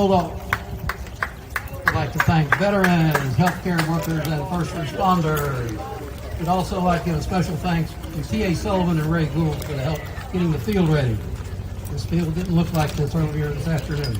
Bulldogs. I'd like to thank veterans, healthcare workers, and first responders. We'd also like to give a special thanks to T.A. Sullivan and Ray Gould for the help getting the field ready. This field didn't look like this earlier this afternoon.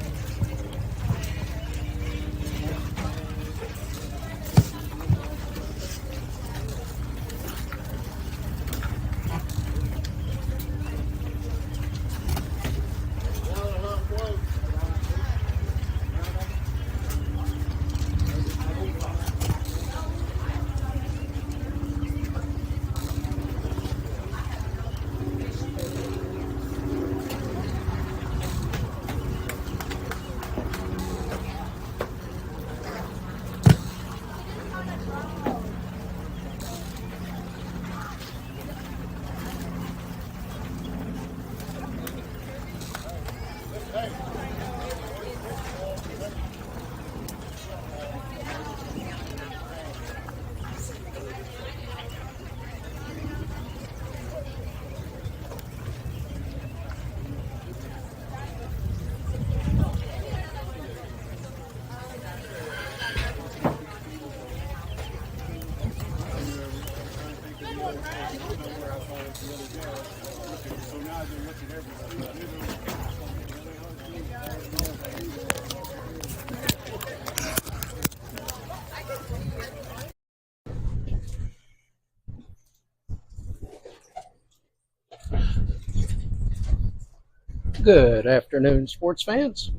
Good afternoon, sports fans.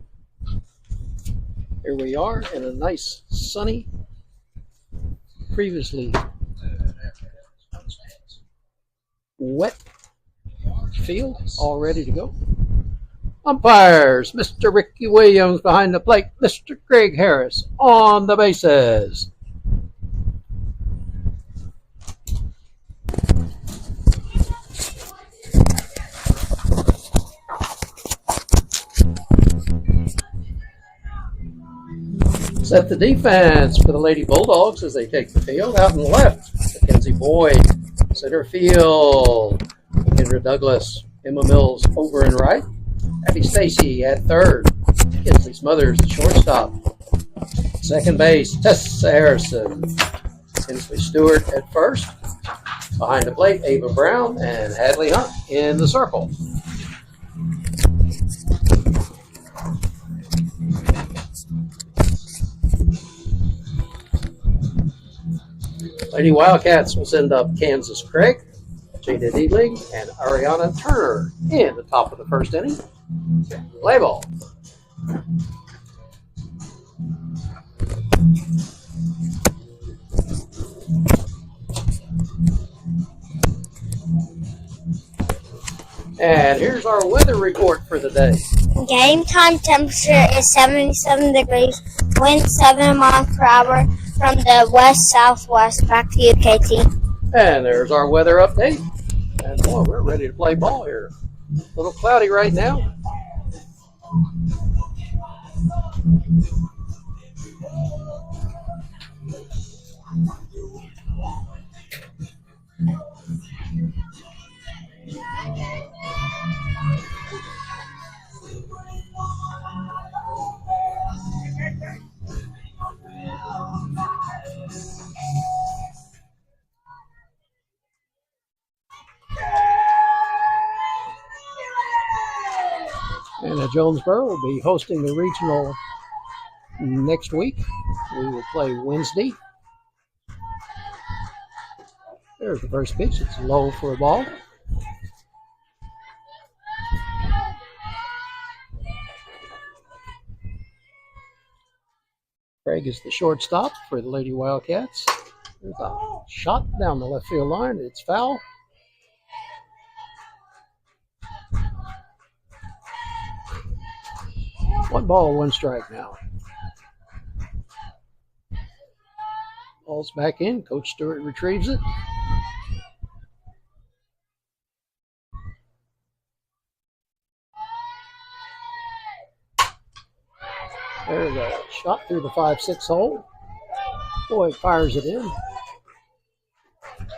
Here we are in a nice, sunny, previously wet field, all ready to go. Umpires, Mr. Ricky Williams behind the plate, Mr. Greg Harris on the bases. Set the defense for the Lady Bulldogs as they take the field. Out in the left, Mackenzie Boyd, center field. Kendra Douglas, Emma Mills over and right. Abby Stacy at third. Kinsley Smothers, the shortstop. Second base, Tessa Harrison. Kinsley Stewart at first. Behind the plate, Ava Brown and Hadley Hunt in the circle. Lady Wildcats will send up Kansas Craig, Jada Deedling, and Ariana Turner in the top of the first inning. Play ball. And here's our weather report for the day. Game time temperature is 77 degrees, wind 7 miles per hour from the west-southwest. Back to you, KT. And there's our weather update. And boy, we're ready to play ball here. A little cloudy right now. Anna-Jonesboro will be hosting the regional next week. We will play Wednesday. There's the first pitch. It's low for a ball. Craig is the shortstop for the Lady Wildcats. There's a shot down the left field line. It's foul. One ball, one strike now. Ball's back in. Coach Stewart retrieves it. There's a shot through the 5-6 hole. Boyd fires it in.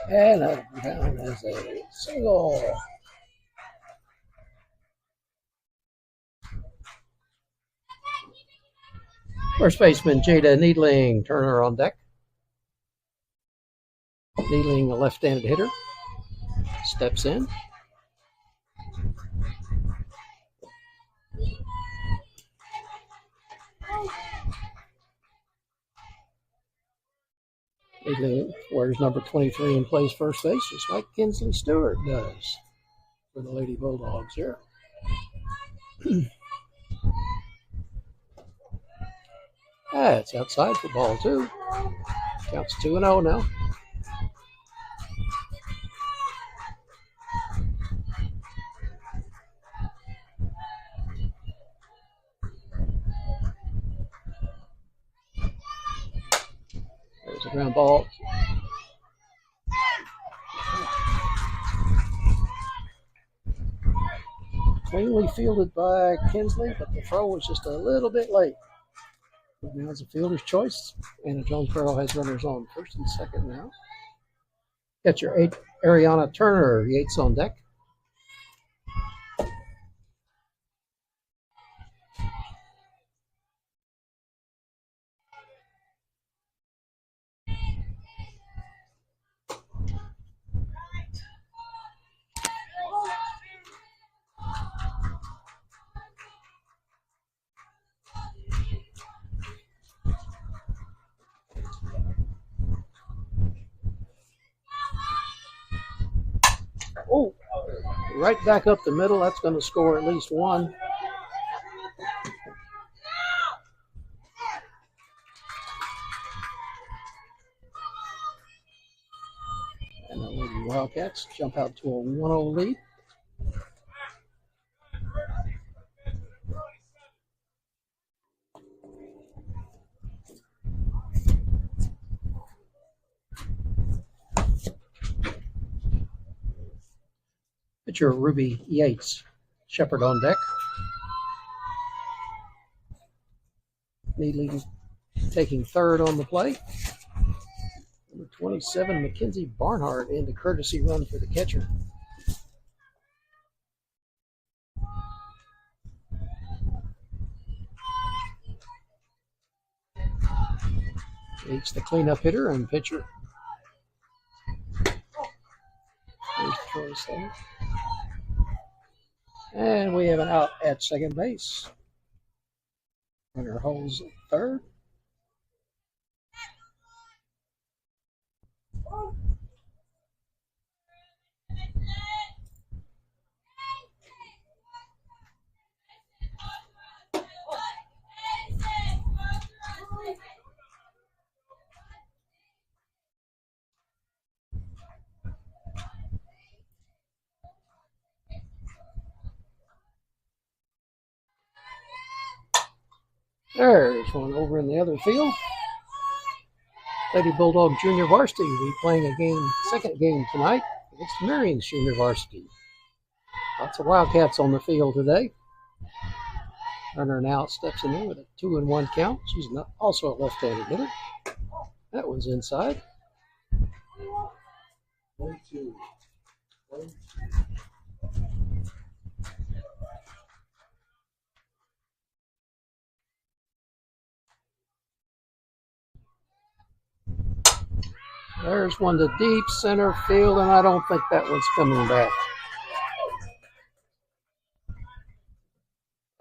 And down as a single. First baseman Jada Needling, Turner on deck. Needling, a left-handed hitter, steps in. Needling wears number 23 and plays first base, just like Kinsley Stewart does for the Lady Bulldogs here. It's outside for ball 2. Counts 2-0 now. There's a ground ball. Cleanly fielded by Kinsley, but the throw was just a little bit late. Now it's a fielder's choice. Anna-Jonesboro has runners on first and second now. Catcher 8, Ariana Turner, Yates on deck. Oh, right back up the middle. That's going to score at least one. And the Lady Wildcats jump out to a 1-0 lead. Pitcher Ruby Yates, Shepherd on deck. Needling taking third on the play. Number 27, Mackenzie Barnhart, in the courtesy run for the catcher. Yates, the cleanup hitter and pitcher. There's the choice there. And we have an out at second base. Runner holds at third. There's one over in the other field. Lady Bulldog Junior Varsity will be playing a second game tonight against Marion's Junior Varsity. Lots of Wildcats on the field today. Runner now steps in there with a 2-1 count. She's also a left-handed hitter. That one's inside. 1-2. There's one to deep center field, and I don't think that one's coming back.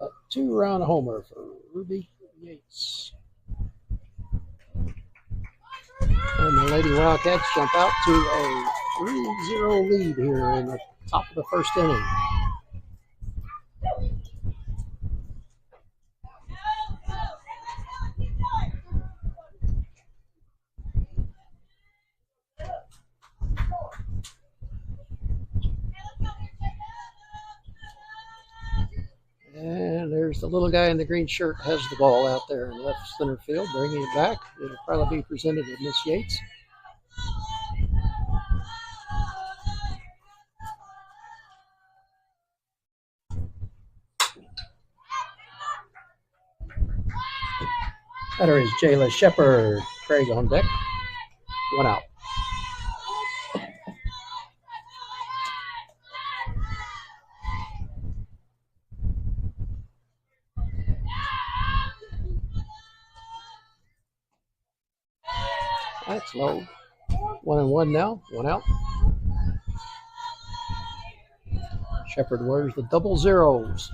A 2-run homer for Ruby Yates. And the Lady Wildcats jump out to a 3-0 lead here in the top of the first inning. And there's the little guy in the green shirt has the ball out there in left center field, bringing it back. It'll probably be presented to Miss Yates. Batter is Jayla Shepherd. Craig on deck. 1 out. That's low. 1-1 now. 1 out. Shepard wears the double zeros.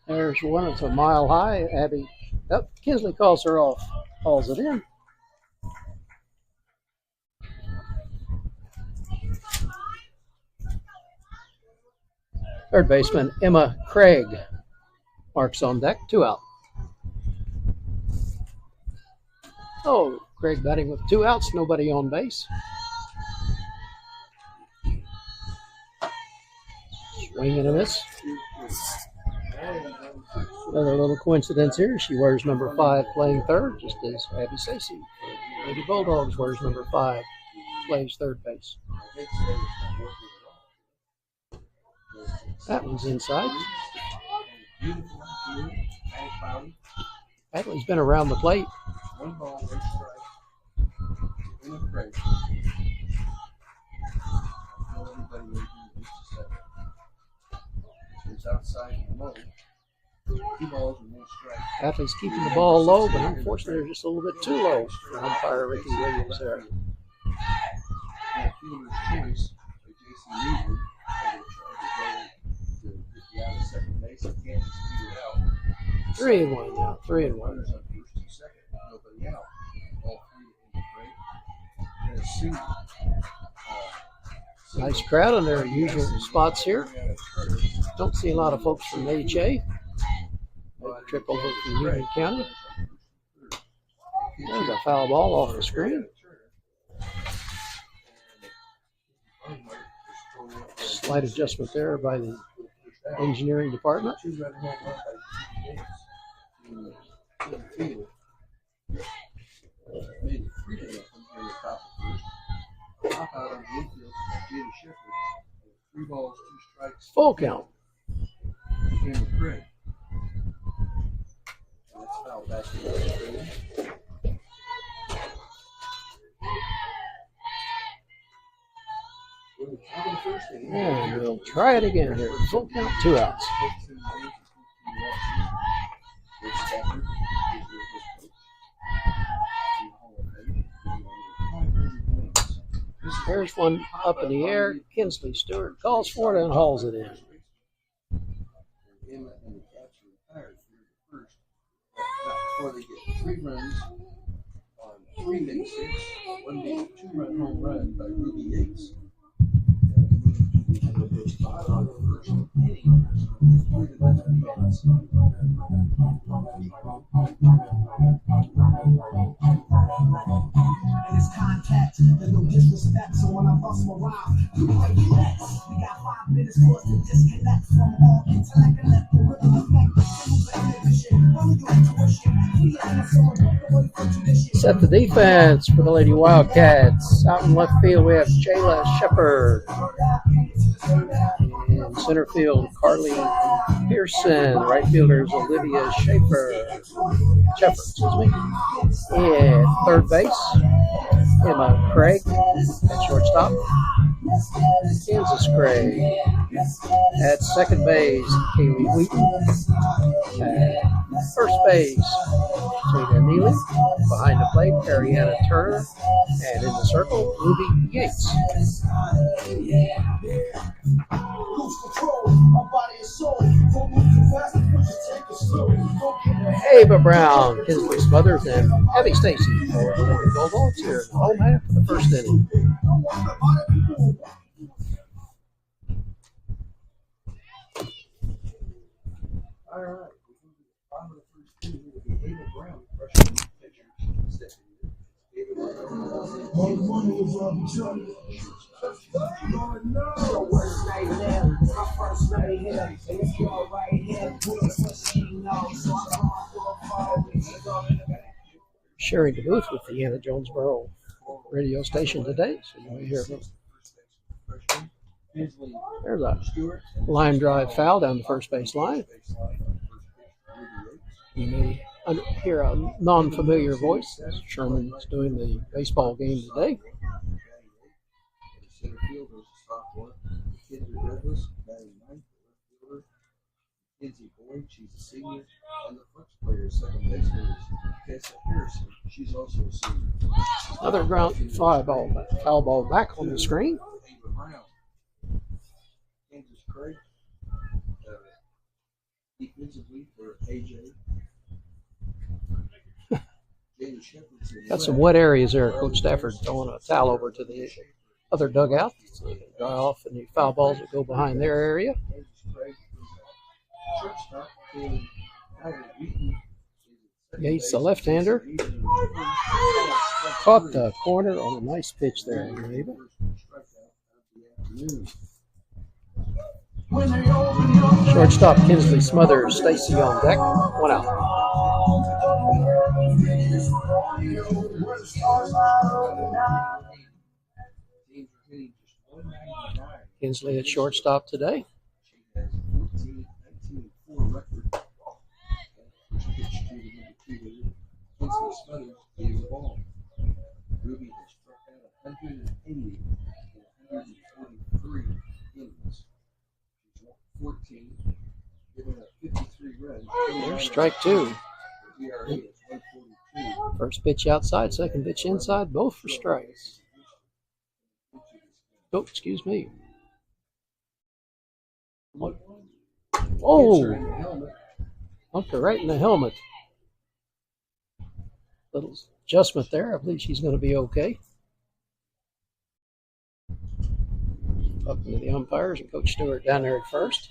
There's one. It's a mile high. Abby. Oh, Kinsley calls her off. Calls it in. Third baseman Emma Craig marks on deck. 2 out. Oh, Craig batting with 2 outs. Nobody on base. Swing and a miss. Another little coincidence here. She wears number 5 playing third, just as Abby Stacey. Lady Bulldogs wears number 5, plays third base. That one's inside. Hadley's been around the plate. Hadley's keeping the ball low, but unfortunately they're just a little bit too low for umpire Ricky Williams there. 3-1 now. 3-1. Nice crowd in their usual spots here. Don't see a lot of folks from HA. Trip over from Union County. There's a foul ball off the screen. Slight adjustment there by the engineering department. Full count. And we'll try it again here. Full count, 2 outs. There's one up in the air. Kinsley Stewart calls for it and hauls it in. Before they get 3 runs on 3 big 6, 1 big 2-run home run by Ruby Yates. On the first inning, and it's contact, there's no disrespect. So when I bust my rhyme, you break your necks. We got 5 minutes for us to disconnect from all intellect and let the rhythm affect. Set the defense for the Lady Wildcats. Out in left field, we have Jayla Shepard. In center field, Carly Pearson. Right fielder is Olivia Shepard, excuse me. And third base, Emma Craig. At shortstop, Kansas Craig. At second base, Kaylee Wheaton. At first base, Tina Neely. Behind the plate, Ariana Turner. And in the circle, Ruby Yates. Ava Brown, Kinsley Smothers, and Abby Stacey for the Lady Bulldogs here in the home half of the first inning. All right. Ava Brown, freshman pitcher. Sharing the booth with the Anna-Jonesboro radio station today, so you may hear them. There's a line drive foul down the first base line. You may hear a non-familiar voice. Sherman's doing the baseball game today. Mackenzie Boyd, she's a senior, and the Flex player, second baseman, is Tessa Harrison. She's also a senior. Another ground foul ball back on the screen. Ava Brown, Kansas Craig, defensively for AJ. Jada Shepherd's in Got some left. wet areas there. Coach Stafford throwing a towel over to the other dugout so they can dry off any foul balls that go behind their area. Kansas Craig is a shortstop. And Tyler Wheaton is Yates, the left-hander, caught the corner on a nice pitch there. Shortstop Kinsley Smothers, Stacy on deck, 1 out. Kinsley at shortstop today. She has 14, 19, 4 record. First pitch to the number 2 hitter. Kinsley Smothers gave the ball. Ruby has struck out 180 in 143 innings. She's won 14, given up 53 runs. There's strike 2. Her ERA is 142. First pitch outside, second pitch inside, both for strikes. Oh, excuse me. What? Oh, bumped her right in the helmet. Little adjustment there. I believe she's going to be okay. Up into the umpires and Coach Stewart down there at first.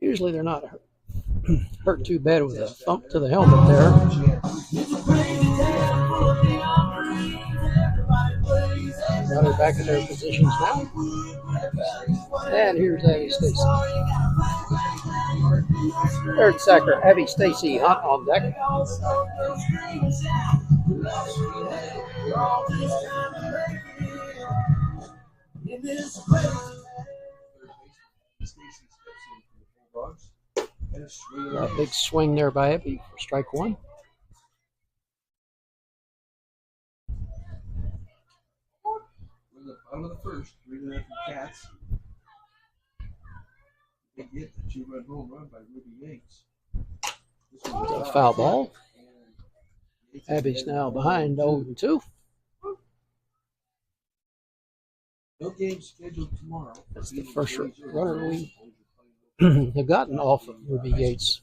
Usually they're not hurt too bad with a thump to the helmet there. Got her back in their positions now. And here's Abby Stacy. Third sacker, Abby Stacy Hunt on deck. A big swing there by Abby for strike 1. Bottom of the first, 3-0 Cats. They get the 2-run home run by Ruby Yates. This was A foul ball. Abby's now behind 0-2. No game scheduled tomorrow. That's the first runner we have gotten off of Ruby Yates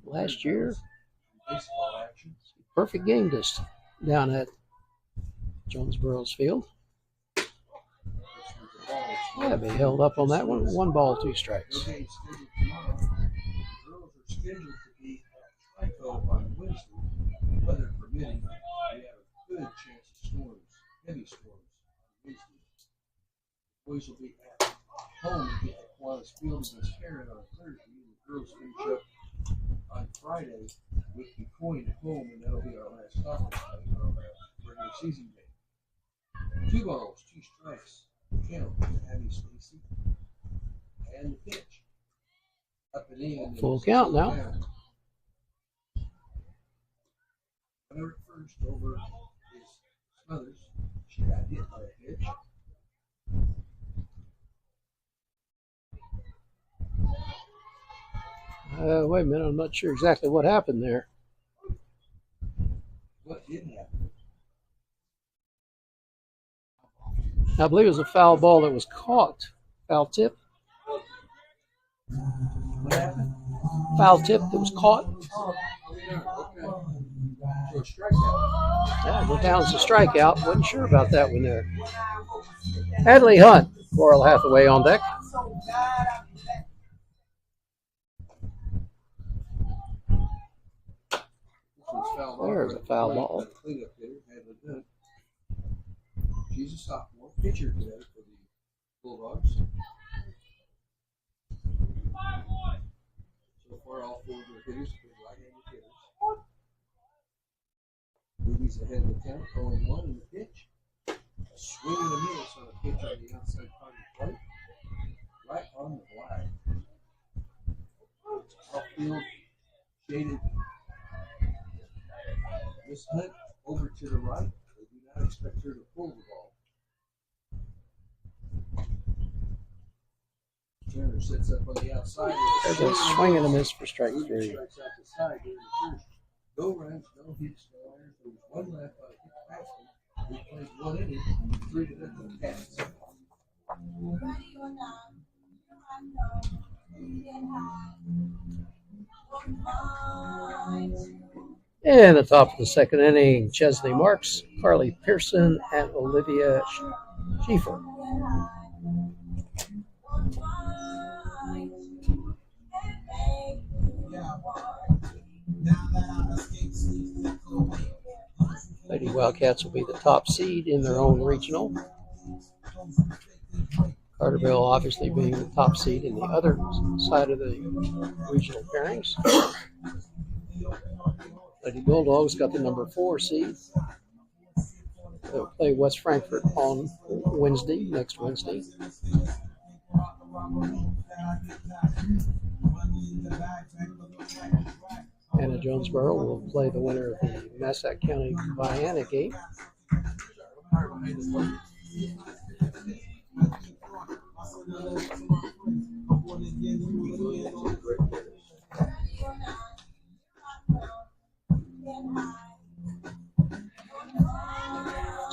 last year. Baseball action. Perfect game just down at Jonesboro's field. Abby held up on that one. 1 ball, 2 strikes. No game scheduled tomorrow. The girls are scheduled to be at Trico on Wednesday. Weather permitting, we have a good chance of storms, heavy storms on Wednesday. The boys will be at home to get to Kiwanis Field against Heron on Thursday. And the girls finish up on Friday with DuQuoin at home, and that'll be our last soccer game on our regular season game. 2 balls, 2 strikes. Count Abby Stacy and the pitch up and in. Full count now. Runner at first over is Smothers. She got hit by a pitch. Wait a minute, I'm not sure exactly what happened there. What did happen? I believe it was a foul ball that was caught. Foul tip. What happened? Foul tip that was caught. Okay. So a strikeout. Yeah, went down as a strikeout. Wasn't sure about that one there. Hadley Hunt, Coral Hathaway on deck. There's a foul ball. Cleanup hitter, Hadley Hunt. She's a sophomore pitcher today for the Bulldogs. So far, all 4 of their hitters have been right-handed hitters. Ruby's ahead of the count, 0-1 in the pitch. A swing and a miss on a pitch on the outside part of the plate. Right on the flag. Outfield shaded. Miss Hunt over to the right. They do not expect her to pull the ball. Turner sits up on the outside. There's a swing and a miss for strike 3. Strikes out the side during the first. No runs, no hits, no errors. There was one left by the past one. We played 1 inning, 3 to nothing Cats. In the top of the second inning, Chesley Marks, Carly Pearson, and Olivia Schieffer. Lady Wildcats will be the top seed in their own regional. Carterville obviously being the top seed in the other side of the regional pairings. Lady Bulldogs got the number 4 seed. They'll play West Frankfort on Wednesday, next Wednesday. Anna-Jonesboro will play the winner of the Massac County Vienna game.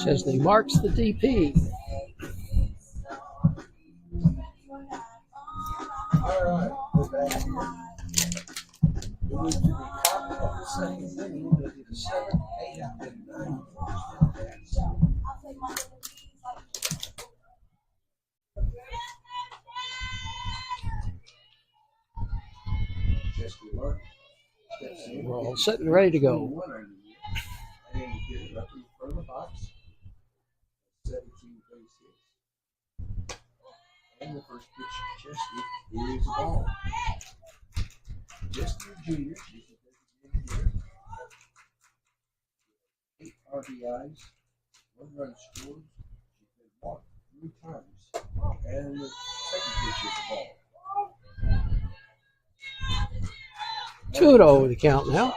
Chesley Marks, the DP. All right, we're back here. We move to the top of the second inning. We'll do the 7th, 8th, and 9th. We're all set and ready to go. And get it up in front of the box. 17 base hits. And the first pitch to Chesky is a ball. Chesky Jr. She's a designated hitter. 8 RBIs, 1 run scored. She's been walked 3 times. And the second pitch is a ball. 2-0 the count now.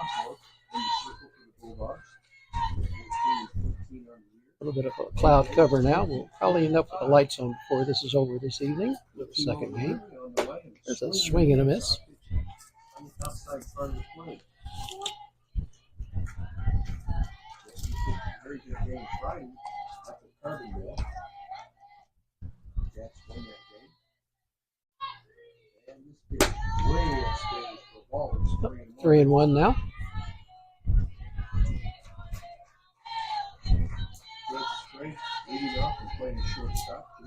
A little bit of a cloud cover now. We'll probably end up with the lights on before this is over this evening with the second game. There's a swing and a miss. Very good game Friday at the Carbondale. Jets won that game. And this pitch way upstairs for Wallace. 3-1 now.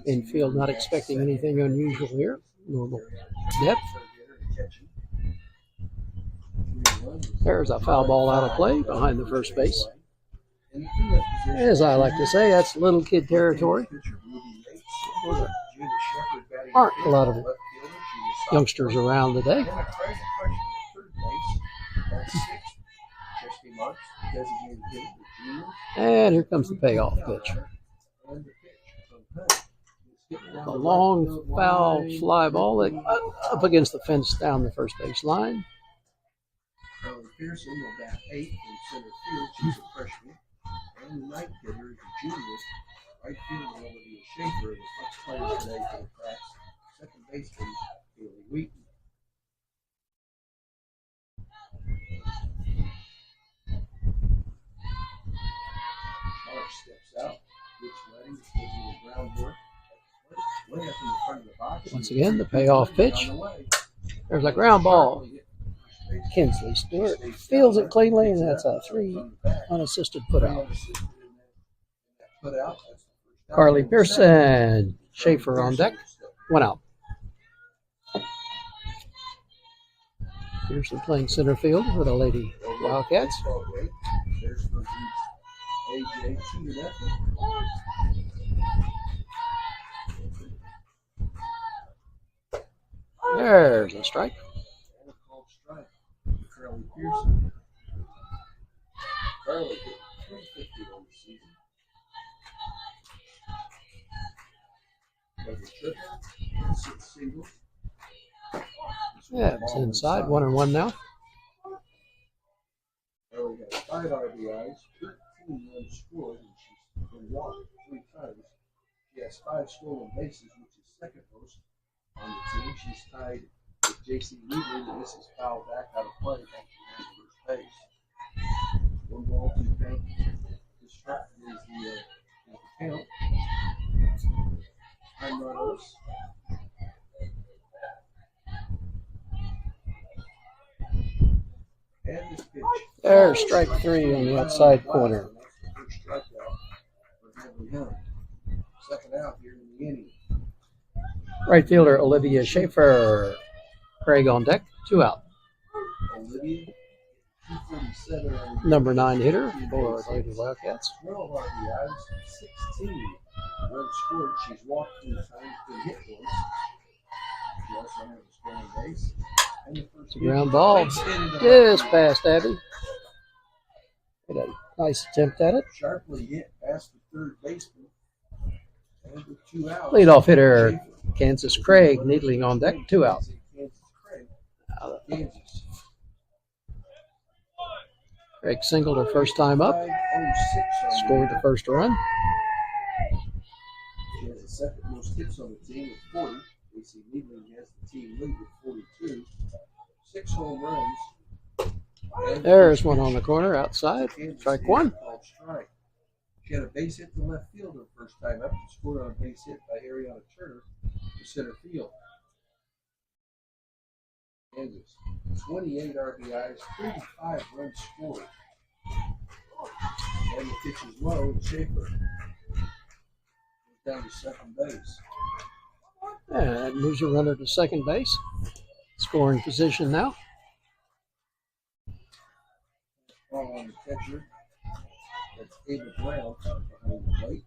Infield not expecting anything unusual here. Normal depth. There's a foul ball out of play behind the first base. As I like to say, that's little kid territory. There aren't a lot of youngsters around today. And here comes the payoff pitch. A long foul fly ball up against the fence down the first base line. Carly Pearson will bat 8th in center field. She's a freshman. And the ninth hitter is a junior. Right field will be a Schaefer, the first player today for the Cracks. Second baseman, Haley Wheaton. Mark steps out. Gets ready. Gives you the groundwork. Way up in the front of the box. Once again, the payoff pitch. There's a ground ball. Kinsley Stewart fields it cleanly, and that's a 3 unassisted putout. Carly Pearson, Schaefer on deck, 1 out. Pearson playing center field for the Lady Wildcats. There's a strike. Carly Pearson. Carly hit 350 on the season. Does a triple, 6 singles. Yeah, it's inside, 1-1 now. Carly has 5 RBIs, 13 runs scored, and she's been walked 3 times. She has 5 stolen bases, which is second most. on the team. She's tied with J.C. Weaver, and this is fouled back out of play after first base. 1 ball, 2 count. This shot is the count. Time runners. And this pitch. There's strike 3 on the outside corner. First strikeout for Hadley Hunt. Second out here in the inning. Right fielder Olivia Schaefer. Craig on deck, 2 out. Olivia, 247. Number 9 hitter for the Lady Wildcats. 12 RBIs, 16 runs scored. She's walked 2 times, been hit once. She also has a stolen base. And the first It's a ground ball. Just past Abby. Had a nice attempt at it. Sharply hit past the third baseman. And with 2 outs. Leadoff hitter Kansas Craig needling on deck, 2 out. Kansas Craig. Kansas. Craig singled her first time up. 506 Scored the first run. She has the second most hits on the team with 40. AC Needling has the team lead with 42. 6 home runs. And There's one on the corner outside. Kansas Strike State 1. called strike. She had a base hit to left field her first time up. She scored on a base hit by Ariana Turner to center field. Kansas, 28 RBIs, 35 runs scored. And the pitch is low, and Schaefer goes down to second base. And that moves a runner to second base. Scoring position now. Ball on the catcher. That's Ava Brown behind the plate.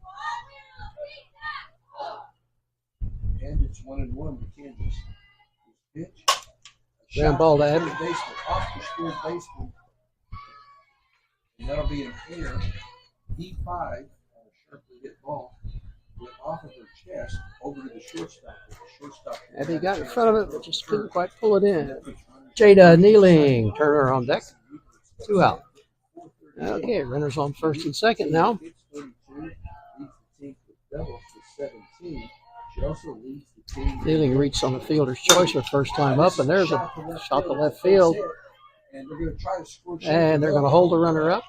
And it's 1-1 to Kansas. This pitch. Ground ball to third Abby. baseman, off the third baseman. And that'll be an air. D5 on a sharply hit ball. Went off of her chest over to the shortstop. The shortstop Abby got in front of it, but just couldn't quite pull it in. Jada kneeling. Turner on deck, 2 out. Okay, runners on first and second now. Leads the team with doubles to 17. She also leads the team. Kneeling reached on the fielder's choice her first time up, and there's a shot to left field. And they're going to try to score. And they're going to hold the runner up.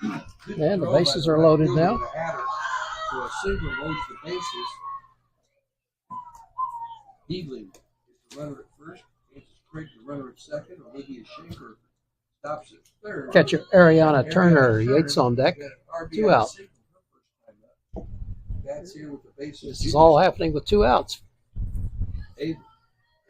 And the bases are loaded now. So a single loads the bases. Needling is the runner at first. Kansas Craig the runner at second. Olivia Schaefer stops at third. Catcher Ariana Turner, Yates on deck, 2 out. That's here with the bases. This is all happening with 2 outs.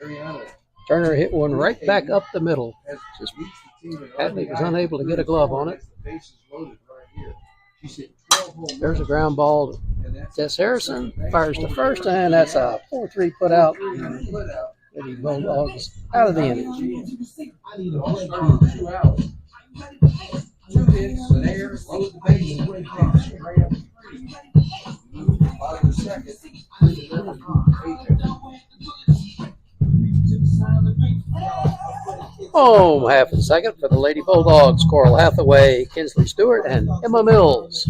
Ariana Turner hit one right back up the middle. just leads the team in Hadley was RBI unable to get a glove on it. The bases loaded right here. She's hit 12 home There's a runs. ground ball to And that's Tess Harrison. Fires to first, and that's a 4-3 put out. put out. Lady Bulldogs out of the inning. All started with 2 outs. 2 hits, an error, load the bases. Bottom of the second. Home half and second for the Lady Bulldogs. Coral Hathaway, Kinsley Stewart, and Emma Mills.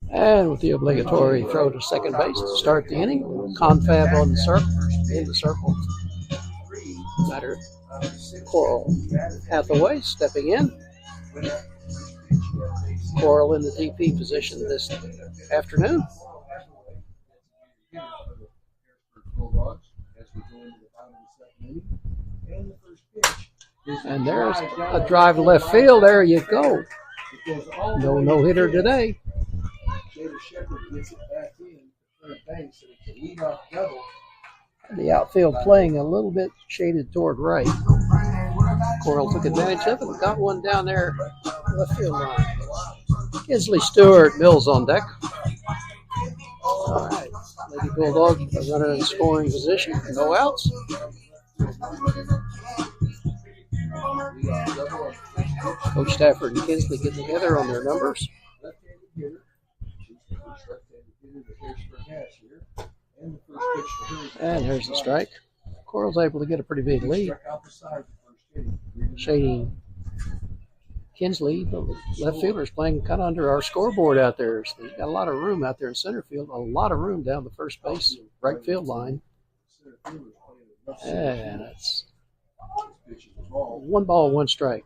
And with the obligatory throw to second base to start the inning, Confab on the circle, in the circle. Batter Coral Hathaway stepping in. Coral in the DP position this afternoon. Bulldogs has And the first pitch is And there's a drive to left field. There you go. No hitter today. Shader Shepherd gets it back in third base, so it's a leadoff double. The outfield playing a little bit shaded toward right. Coral took advantage of it and got one down there left field line. Kinsley Stewart, Mills on deck. All right, Lady Bulldogs are running in scoring position. No outs. Coach Stafford and Kinsley get together on their numbers. And there's the strike. Coral's able to get a pretty big lead. Shading Kinsley, the left fielder, is playing kind of under our scoreboard out there. So he's got a lot of room out there in center field, a lot of room down the first base, right field line. And it's 1 ball, 1 strike.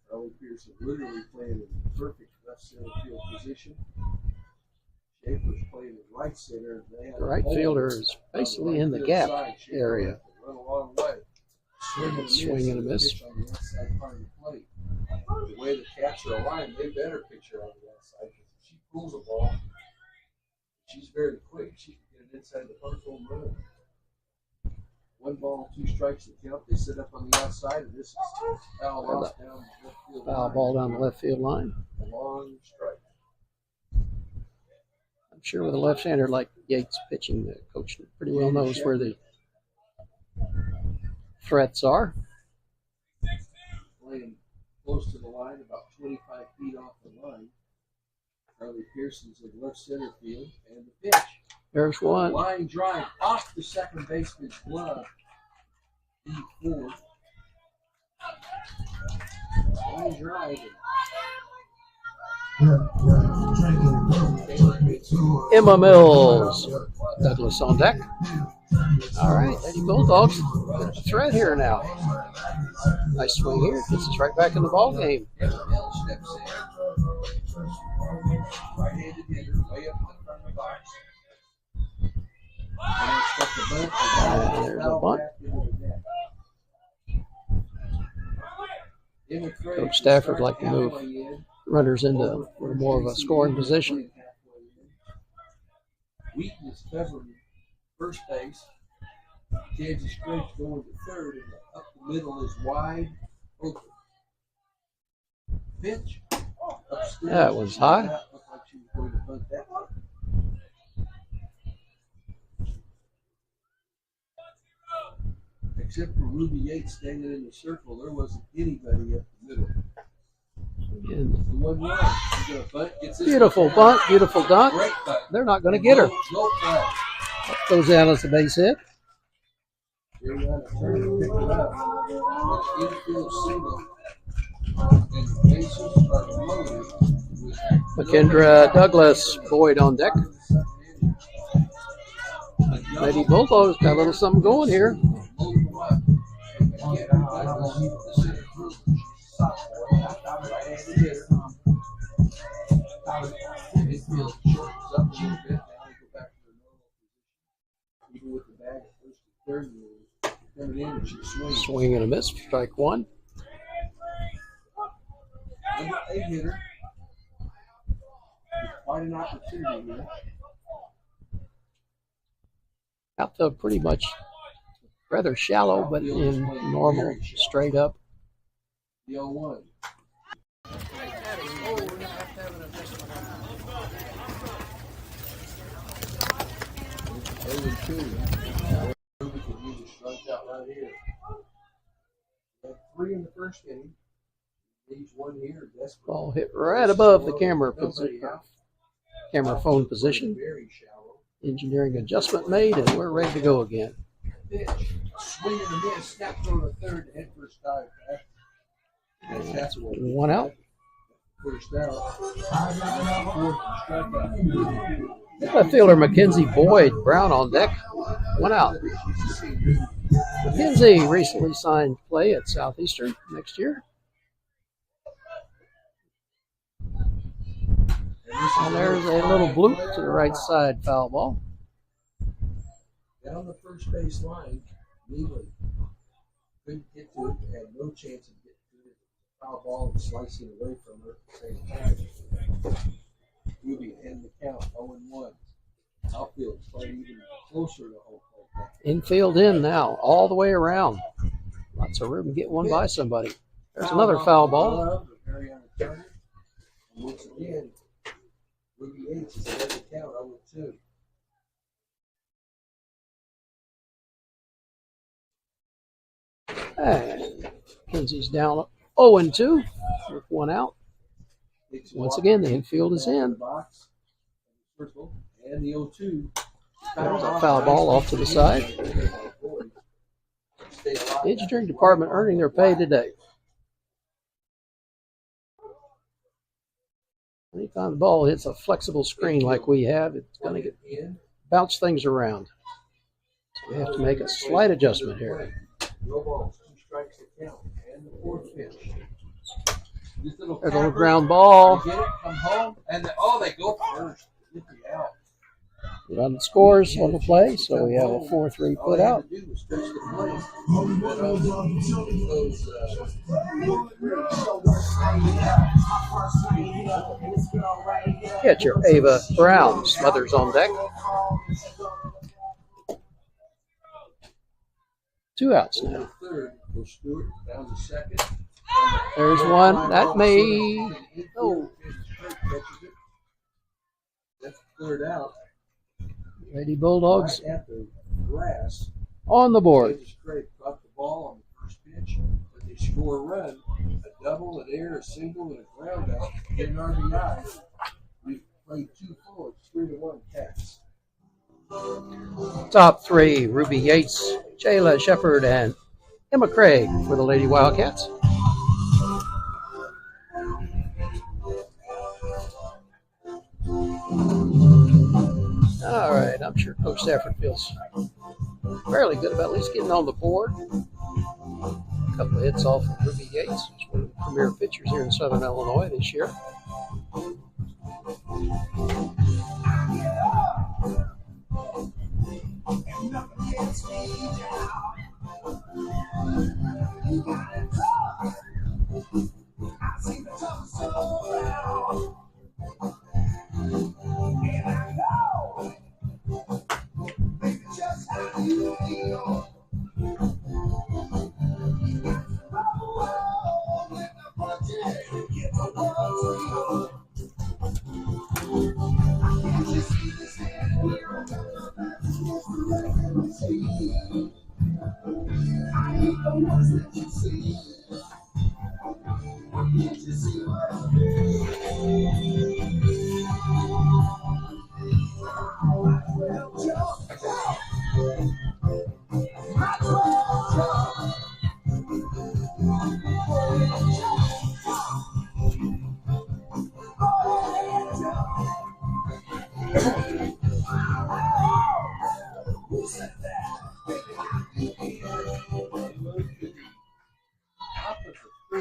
Charlie Pearson literally playing in perfect left center field position. Schaefer's playing in right center. The right fielder is basically in the gap area. Swing and a miss. The way the cats are aligned, they better pitch her on the outside. If she pulls a ball, she's very quick. She can get it inside the park home run. 1 ball, 2 strikes to count. They sit up on the outside, and this is foul ball down the left field line. Foul ball down the left field line. A long strike. I'm sure with a left-hander like Yates pitching, the coach pretty well knows where the threats are. Playing close to the line, about 25 feet off the line. Charlie Pearson's in left center field, and the pitch. There's one. Line drive off the second baseman's glove. E4. Line drive. Emma Mills. Douglas on deck. All right, Lady Bulldogs. Bit of a threat here now. Nice swing here. Gets us right back in the ball game. Emma Mills steps in. Right-handed hitter, way up in front of the box. And there's a bunt. Coach Stafford like to move runners into more of a scoring position. Wheaton is covering first base. Kansas Craig's going to third, and up the middle is wide open. Pitch. Upstairs. That was high. Looked like she was going to bunt that one. Except for Ruby Yates standing in the circle, there wasn't anybody up the middle. And The 1-1. She's going to bunt. Gets this beautiful one bunt, beautiful dunk. Great bunt. They're not going to get her. Go flag. Goes down as a base hit. Ariana turned to pick it up. An infield single. And the bases are loaded with McKendra Douglas Boyd on deck. Lady Bulldogs got a little something going here. Swing and a miss. Strike 1. Number 8 hitter. Quite an opportunity here. Outfield pretty much rather shallow, but in normal, straight up. The 0-1. Three in the first inning. Needs 1 here. Ball hit right above the camera phone position. Very shallow. Engineering adjustment made, and we're ready to go again. Pitch. Swing and a miss. Snap throw to third. Head first dive back. And that's 1 out. First out. Fourth strikeout. Left fielder Mackenzie Boyd Brown on deck. 1 out. Mackenzie recently signed to play at Southeastern next year. And there's a little bloop to the right side, foul ball. Down the first base line, Leland couldn't get to it, had no chance of getting to it. Foul ball and slicing away from her at the same time. Ruby end the count 0-1. Outfield playing even closer to home plate. Infield in now, all the way around. Lots of room to get one by somebody. There's another foul ball. And once again, Ruby Yates is ahead of the count 0-2. And Kenzie's down 0-2 with one out. Once again, the infield is in. And the 0-2. There's a foul ball off to the side. Engineering department earning their pay today. Anytime the ball hits a flexible screen like we have, it's going to bounce things around. So we have to make a slight adjustment here. No balls, 2 strikes to count, and the 4th pitch. There's a little ground ball. They get it, come home, and they go first. Get the out. Run scores on the play, so we have a 4-3 put out. Catcher Ava Brown smothers on deck. 2 outs now. There's one. That may. Oh. That's cleared out. Lady Bulldogs Right at the grass. on the board. Caught the ball on the first pitch, but they score a run, a double, an air, a single, and a ground out. Get an RBI. We've played 2 full. It's 3-1 Cats. Top 3, Ruby Yates, Jayla Shepard, and Emma Craig for the Lady Wildcats. All right, I'm sure Coach Stafford feels fairly good about at least getting on the board. A couple of hits off of Ruby Yates, who's one of the premier pitchers here in Southern Illinois this year.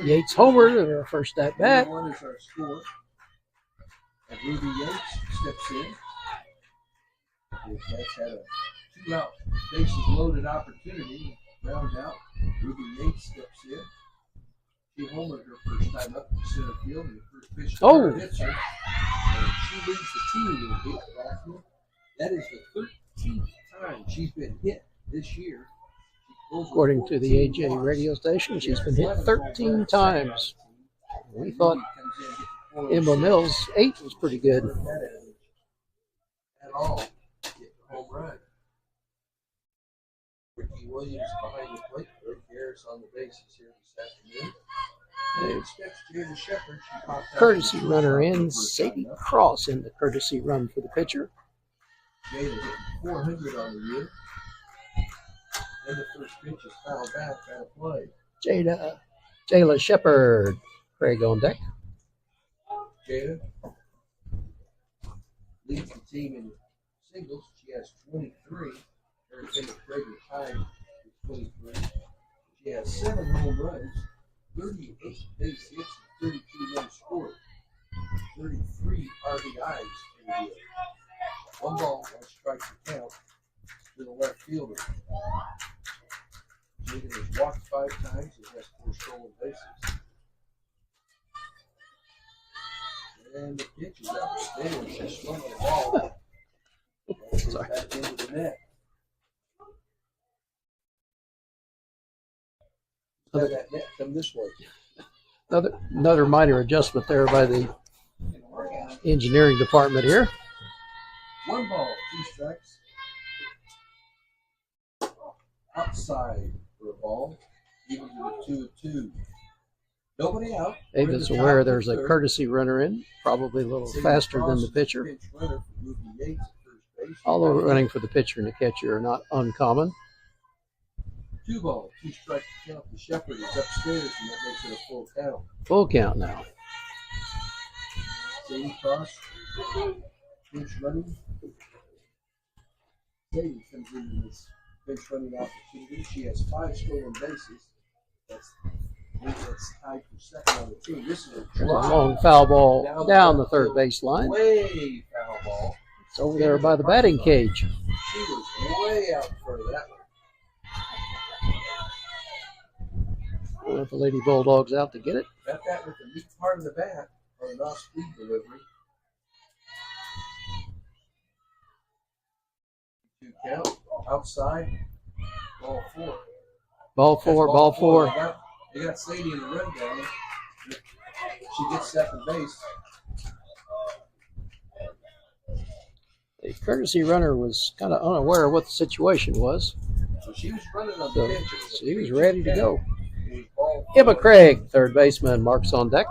Yates homer, their first at bat. 1 is our score. And Ruby Yates steps in. The Cats had a 2-out bases loaded opportunity. Round out. Ruby Yates steps in. She homered her first time up to center field, and the first pitch to her hits her. And she leads the team in hit batsman. That is the 13th time she's been hit this year. According to the AJ radio station, she's been hit 13 times. We thought Emma Mills' 8 was pretty good. At all, get the home run. Ricky Williams behind the plate. Rick Harris on the bases here this afternoon. And steps Jada Shepard. She popped out. Courtesy runner in, Sadie Cross in the courtesy run for the pitcher. Jada hitting 400 on the year. And the first pitch is fouled back out of play. Jayla Shepard, Craig on deck. Jada leads the team in singles. She has 23. Everything is Craig is tied with 23. She has 7 home runs, 38 base hits, and 32 runs scored. 33 RBIs in the year. 1 ball, 1 strike to count to the left fielder. Megan has walked 5 times and has 4 stolen bases. And the pitch is upstairs. She swung the ball. Sorry. Back into the net. Have that net come this way. Another minor adjustment there by the engineering department here. 1 ball, 2 strikes. Outside for a ball. Even to the 2-2. Nobody out. David's aware there's a courtesy runner in, probably a little faster than the pitcher. Although running for the pitcher and the catcher are not uncommon. 2 ball, 2 strikes to count. The Shepherd is upstairs, and that makes it a full count. Full count now. Sadie cross. Pinch running. Sadie comes into this pinch running opportunity. She has 5 stolen bases. That's tied for second on the team. This is a long foul ball down the third baseline. Way foul ball. It's over there by the batting cage. She was way out in front of that one. Let the Lady Bulldogs out to get it. Got that with the meat part of the bat on an off-speed delivery. 2 count. Outside. Ball 4. Ball 4. They got Sadie in the rundown. She gets second base. The courtesy runner was kind of unaware of what the situation was. So she was running on the pitch. So he was ready to go. Emma Craig, third baseman, marks on deck.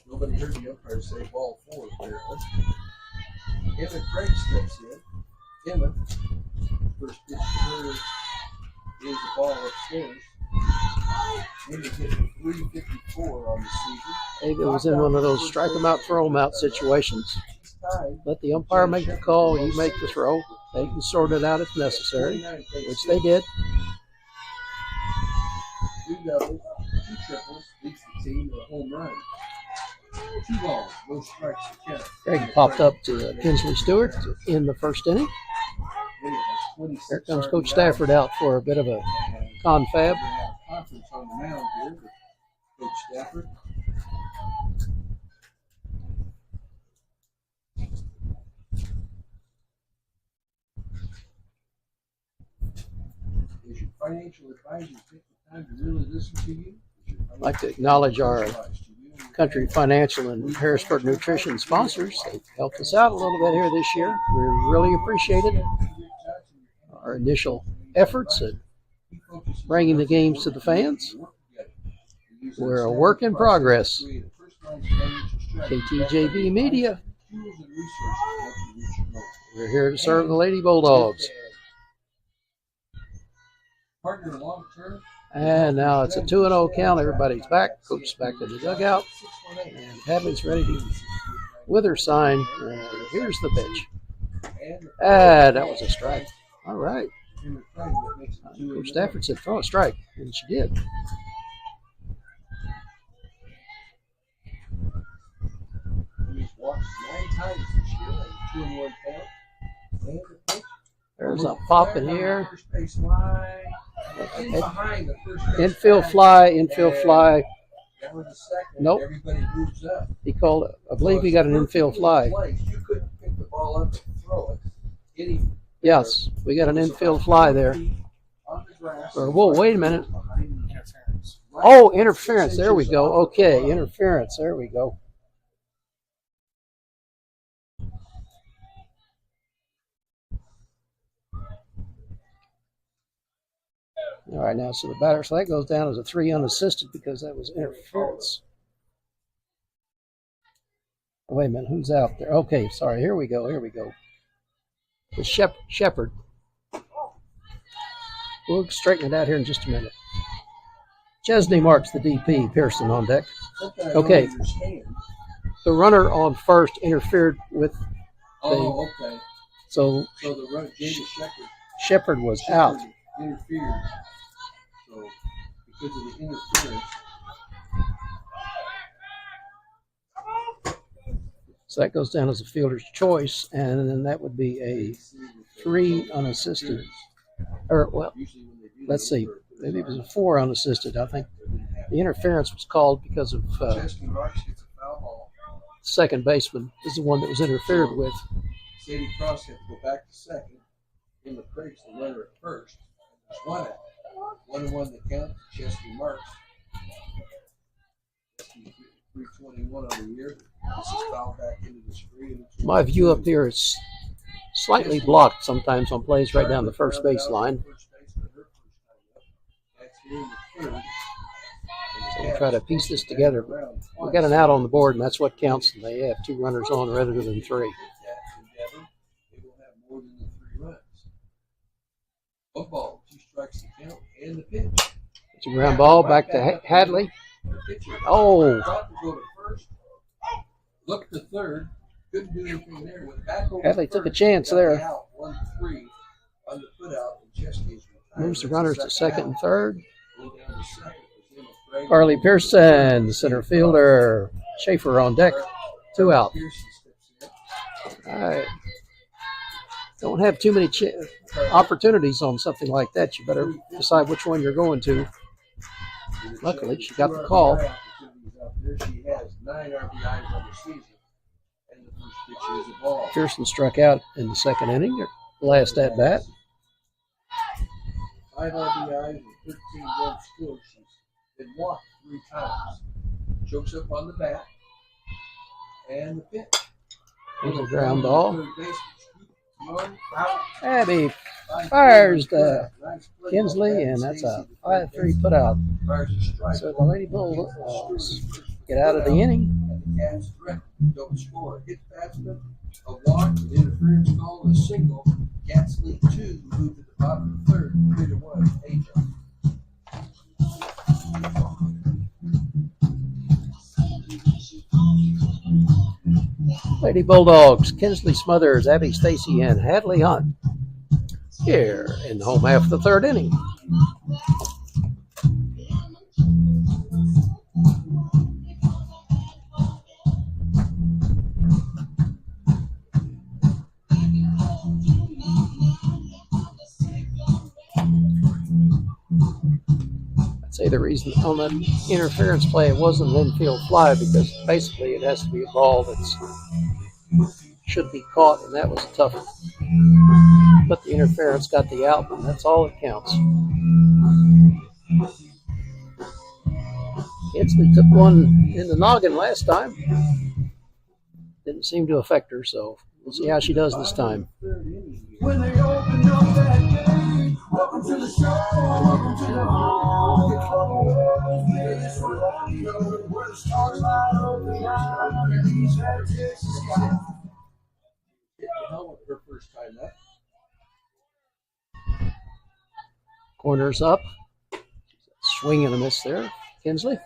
Nobody heard the umpire say ball 4, apparently. Emma Craig steps in. Emma, first pitch to her is the ball upstairs. Emma hitting 354 on the season. It was in one of those strike 'em out, throw 'em out situations. Let the umpire make the call, you make the throw. They can sort it out if necessary, which they did. 3 doubles, 2 triples, leads the team to a home run. 2 balls, no strikes to count. Craig popped up to Kinsley Stewart in the first inning. Here comes Coach Stafford out for a bit of a confab. Conference on the mound here with Coach Stafford. Is your financial advisor take the time to really listen to you? I'd like to acknowledge our Country Financial and Harrisburg Nutrition sponsors. They've helped us out a little bit here this year. We really appreciate it. Our initial efforts at bringing the games to the fans. We're a work in progress. KTJB Media. We're here to serve the Lady Bulldogs. And now it's a 2-0 count. Everybody's back. Coach's back to the dugout. And Cabin's ready to with her sign. Here's the pitch. That was a strike. All right. Coach Stafford said throw a strike, and she did. There's a pop in here. Infield fly. Nope. He called it. I believe he got an infield fly. You couldn't pick the ball up and throw it. Yes, we got an infield fly there. Or, whoa, wait a minute. Oh, interference. There we go. Okay, interference. There we go. All right, now, so the batter, so that goes down as a 3 unassisted because that was interference. Oh, wait a minute, who's out there? Okay, sorry, here we go. The Shepherd. We'll straighten it out here in just a minute. Chesney marks the DP, Pearson on deck. Okay. The runner on first interfered with the... So the Shepherd was out. Interfered. So because of the interference. So that goes down as a fielder's choice, and then that would be a 3 unassisted. Or, well, Usually when they do, let's they see. look for Maybe it was a signs. 4 unassisted. I think They didn't have the interference was called because of Chesky Marks gets a foul ball. second baseman is the one that was interfered with. Sadie Cross had to go back to second. Emma Craig's the runner at first. There's one out. 1-1 the count to Chesky Marks. Chesky's 321 on the year. This is fouled back into the screen. My view up here is slightly blocked sometimes on plays right down the first base line. So we'll try to piece this together. We got an out on the board, and that's what counts. And they have 2 runners on rather than 3. They will have more than the 3 runs. One ball, 2 strikes to count, and the pitch. It's a ground ball back to Hadley. Oh, Thought to go to first. Looked to third. Couldn't do anything there. Went back over Hadley to took a first, chance got there. the out, 1-3 on the put out, and Chesky's retired. Moves the runners to second and third. Go down to second. Was Emma Craig. Carly Pearson, center fielder. Schaefer on deck. 2 out. Pearson steps in. I don't have too many opportunities on something like that. You better decide which one you're going to. Luckily, she got the call. She has 9 RBIs on the season, and the first pitch is a ball. Pearson struck out in the second inning, last at bat. 5 RBIs and 13 runs scored. She's been walked 3 times. Chokes up on the bat, and the pitch. There's a ground ball. Third baseman. One out. Abby fires to Kinsley, and that's a 5-3 put out. Fires a strike. So the Lady Bulldogs get out of the inning. And the Cats threaten, don't score. Hit batsman, a walk, an interference call, and a single. Cats lead 2, move to the bottom of the third, 3-1. Aja. Lady Bulldogs, Kinsley Smothers, Abby Stacy, and Hadley Hunt here in the home half of the third inning. I'd say the reason on that interference play it wasn't an infield fly because basically it has to be a ball that's should be caught, and that was tough. But the interference got the out, and that's all that counts. Kinsley took one in the noggin last time. Didn't seem to affect her, so we'll see how she does this time. When they open up that gate, welcome to the show, welcome to the home. Get close, this rodeo, where the stars light up the night underneath that Texas sky. Hit the helmet her first time up. Corners up. Swing and a miss there, Kinsley.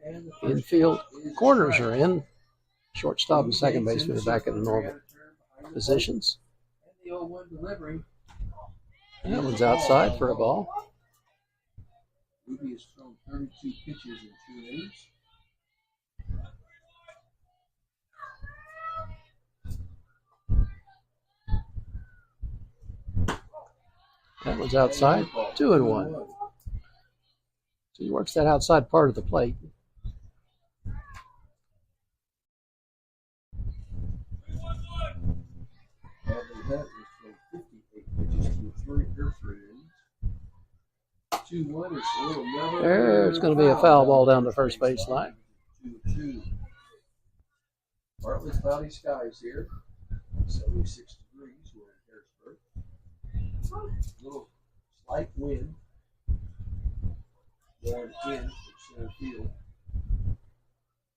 And the first Infield is corners strike. are in. Shortstop and second baseman are back in the normal positions. And the 0-1 delivery. And that one's outside for a ball. Ruby has thrown 32 pitches in 2 innings. That one's outside. 2-1. So he works that outside part of the plate. Bradley Hunt has thrown 58 pitches to 3 innings. 2-1 is a little level. There's going to be a foul ball down the first base line. 2-2. Partly cloudy skies here. 76 degrees. We're in Harrisburg. Little slight wind. Going in from center field.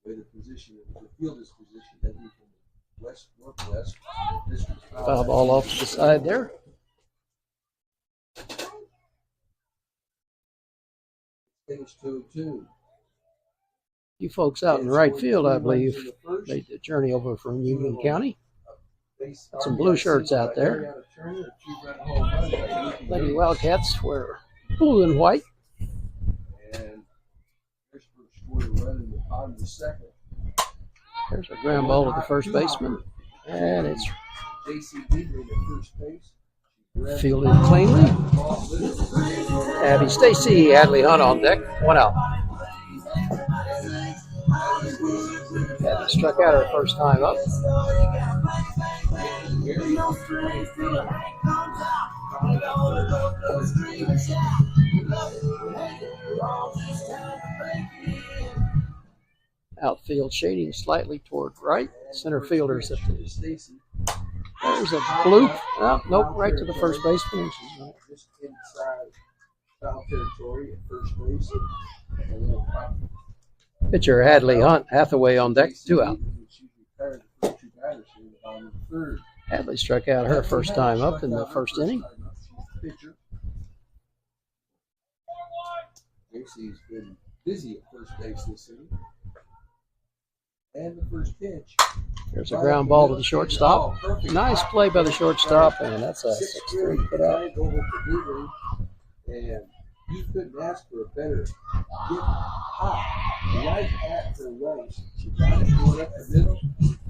Where the position, the field is positioned, that'd be from the west northwest. This was Foul ball off to the side there. Finished 2-2. You folks out in right field, I believe, made the journey over from Union County. Some blue shirts out there. Lady Wildcats wear blue and white. And Harrisburg scored a run in the bottom of the second. There's a ground ball to the first baseman, and it's J.C. Needley at first base. Fielded cleanly. Abby Stacy, Hadley Hunt on deck. 1 out. Abby struck out her first time up. Outfield shading slightly toward right. Center fielders at the. There's a bloop. Oh, nope, right to the first baseman. Just inside foul territory at first base. Pitcher Hadley Hunt, Hathaway on deck, 2 out. Hadley struck out her first time up in the first inning. Casey's been busy at first base this inning. And the first pitch. There's a ground ball to the shortstop. Nice play by the shortstop, and that's a 6-3 put out. And you couldn't ask for a better gift hop right at her waist. She got it going up the middle,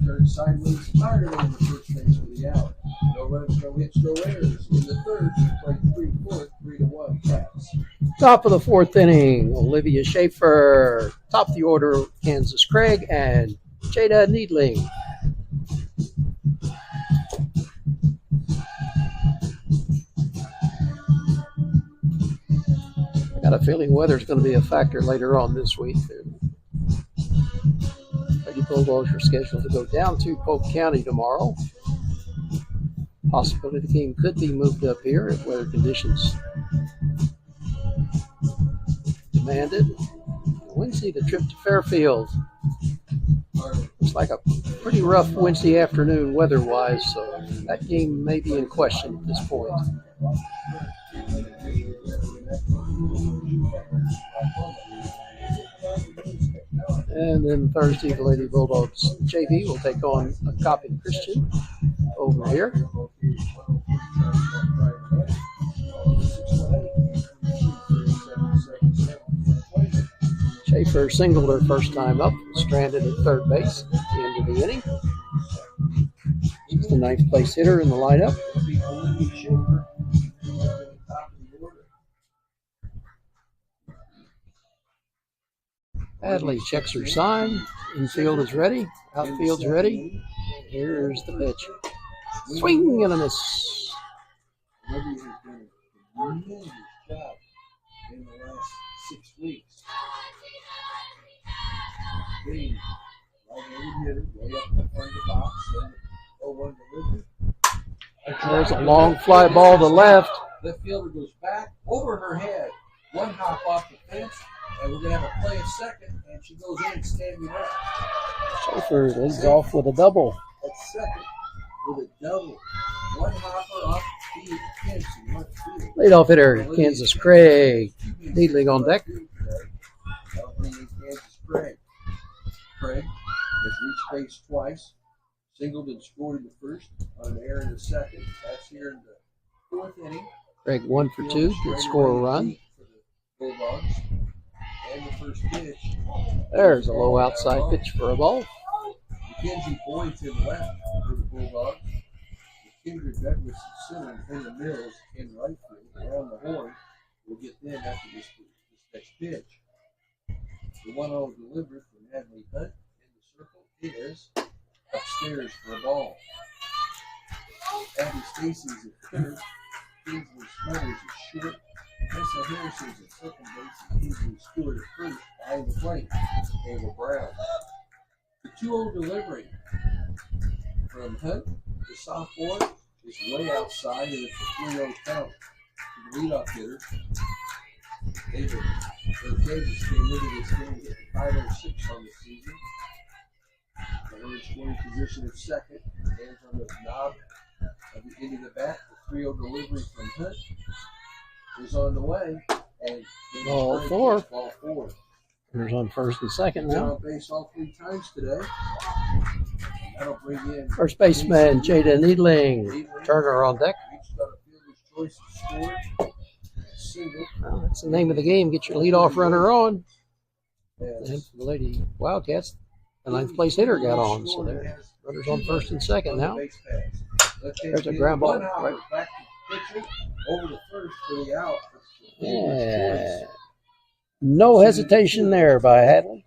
turned sideways, fired it on the first base for the out. No runs, no hits, no errors. In the third, she played 3-4, 3-1 Cats. Top of the fourth inning, Olivia Schaefer. Top of the order, Kansas Craig and Jada Needling. I got a feeling weather's going to be a factor later on this week. Lady Bulldogs are scheduled to go down to Polk County tomorrow. Possibility the game could be moved up here if weather conditions demanded. Wednesday, the trip to Fairfield. Looks like a pretty rough Wednesday afternoon weather-wise, so that game may be in question at this point. And then Thursday, the Lady Bulldogs JV will take on a Coppin Christian over here. Schaefer singled her first time up, stranded at third base at the end of the inning. She's the 9th place hitter in the lineup. Hadley checks her sign. Infield is ready. Outfield's ready. Here's the pitch. Swing and a miss. Olivia has done a tremendous job in the last 6 weeks. Getting right over hitter, way up in front of the box, and 0-1 delivery. There's a long fly ball to left. Left fielder goes back over her head. One hop off the fence, and we're going to have a play a second, and she goes in standing up. Schaefer leads off with a double. At second with a double. One hopper off the fence in left field. Leadoff hitter, Kansas Craig. Needling on deck. Kansas Craig. Craig has reached base twice. Singled and scored in the first, on an error in the second. That's here in the fourth inning. Craig 1 for 2, did score a run. For the Bulldogs. And the first pitch. There's a low outside pitch for a ball. Mackenzie Boynton left for the Bulldogs. Kendra Douglas center and Hannah Mills in right field. Around the horn. We'll get them after this next pitch. The 1-0 delivery from Hadley Hunt in the circle is upstairs for a ball. Abby Stacy's at third. Kingsley Smothers is short. Tessa Harrison's at second base. And Kingsley Stewart at first. Behind the plate, Ava Brown. The 2-0 delivery from Hunt, the sophomore, is way outside, and it's a 3-0 count to the leadoff hitter. Kansas came into this game at 506 on the season. The runner scoring position at second. Hands on the knob at the end of the bat. The 3-0 delivery from Hunt is on the way. And Ball 4. Ball 4. Runners on first and second now. On base all 3 times today. That'll bring in First baseman Jada Needling. Turner on deck. Each got a fielder's choice of score. Single. Well, that's the name of the game. Get your leadoff runner on. Yes. And for the Lady Wildcats, the 9th place hitter got on. So there, runners on first and second now. Base pass. There's a ground ball. Right. Back to the pitcher, over the first for the out. Yeah. No hesitation there by Hadley.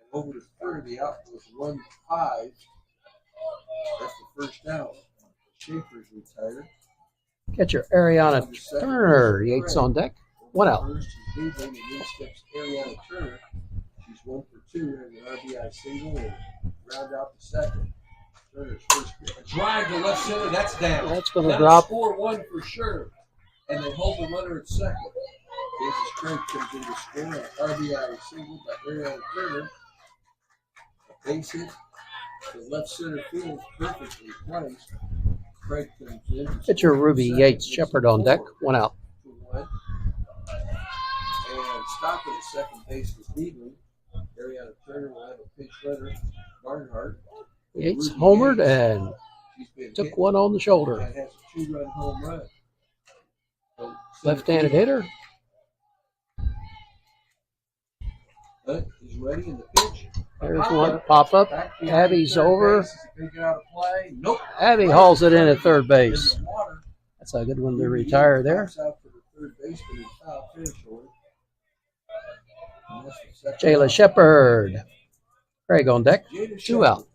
And over the third, the out was 1-5. That's the first out. Schaefer's retired. Catcher Ariana Turner, Yates on deck. 1 out. First, she's leading, and then steps Ariana Turner. She's 1 for 2, has an RBI single, and round out the second. Turner's first pitch. A drive to left center, that's down. That's going to drop. Score 1 for sure. And they hold the runner at second. Kansas Craig comes in to score an RBI single by Ariana Turner. A base hit to left center field, perfectly placed. Craig comes in. Pitcher Ruby Yates Shepard on deck. 1 out. And stopping at second base with Cleveland. Ariana Turner will have a pinch runner, Barnhart. Yates homered and took one on the shoulder. That has a 2-run home run. So Left-handed hitter. Hunt is ready in the pitch. There's one pop up. Abby's over. Nope. Abby hauls it in at third base. That's a good one to retire there. Jayla Shepard. Craig on deck. 2 out.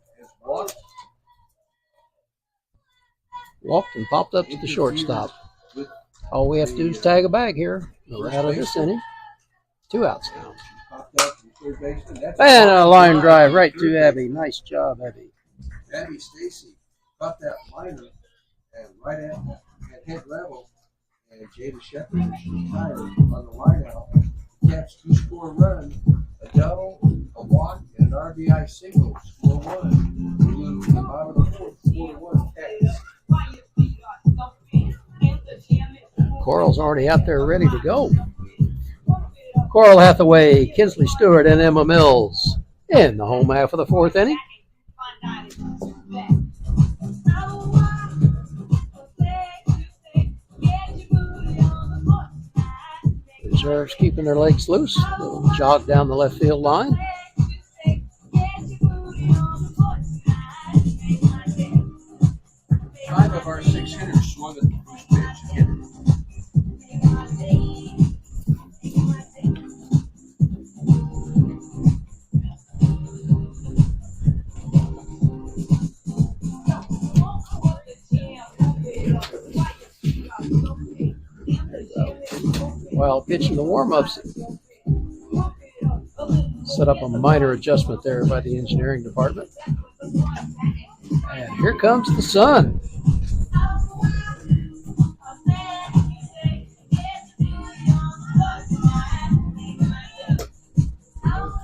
Walked and popped up to the shortstop. All we have to do is tag a bag here. We're out of this inning. 2 outs now. And a line drive right to Abby. Nice job, Abby. Abby Stacy caught that liner and right at head level. And Jada Shepard is retired on the line out. Caps 2-score run, a double, a walk, and an RBI single. Score 1. We move to the bottom of the fourth. 4-1 Cats. Coral's already out there ready to go. Coral Hathaway, Kinsley Stewart, and Emma Mills in the home half of the fourth inning. Reserves keeping their legs loose. Little jog down the left field line. Five of our 6 hitters swung at the first pitch. Hit it. While pitching the warm-ups, set up a minor adjustment there by the engineering department. And here comes the sun. To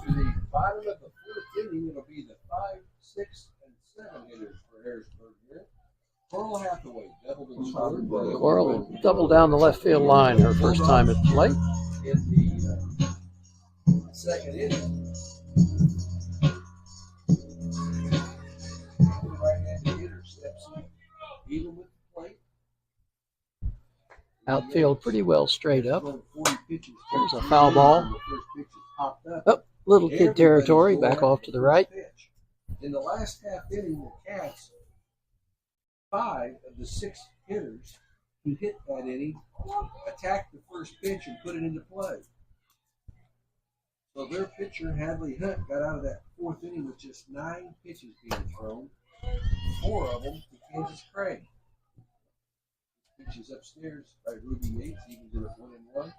the bottom of the fourth inning, it'll be the 5, 6, and 7 hitters for Harrisburg here. Coral Hathaway doubled and scored. Coral doubled down the left field line her first time at the plate. In the second inning. The right-handed hitter steps in, even with the plate. Outfield pretty well straight up. 40 pitches. There's a foul ball. The first pitch is popped up. Up, little kid territory, back off to the right. In the last half inning, the Cats, 5 of the 6 hitters who hit that inning attacked the first pitch and put it into play. So their pitcher, Hadley Hunt, got out of that fourth inning with just 9 pitches being thrown, 4 of them to Kansas Craig. Pitches upstairs by Ruby Yates, even did it 1-1.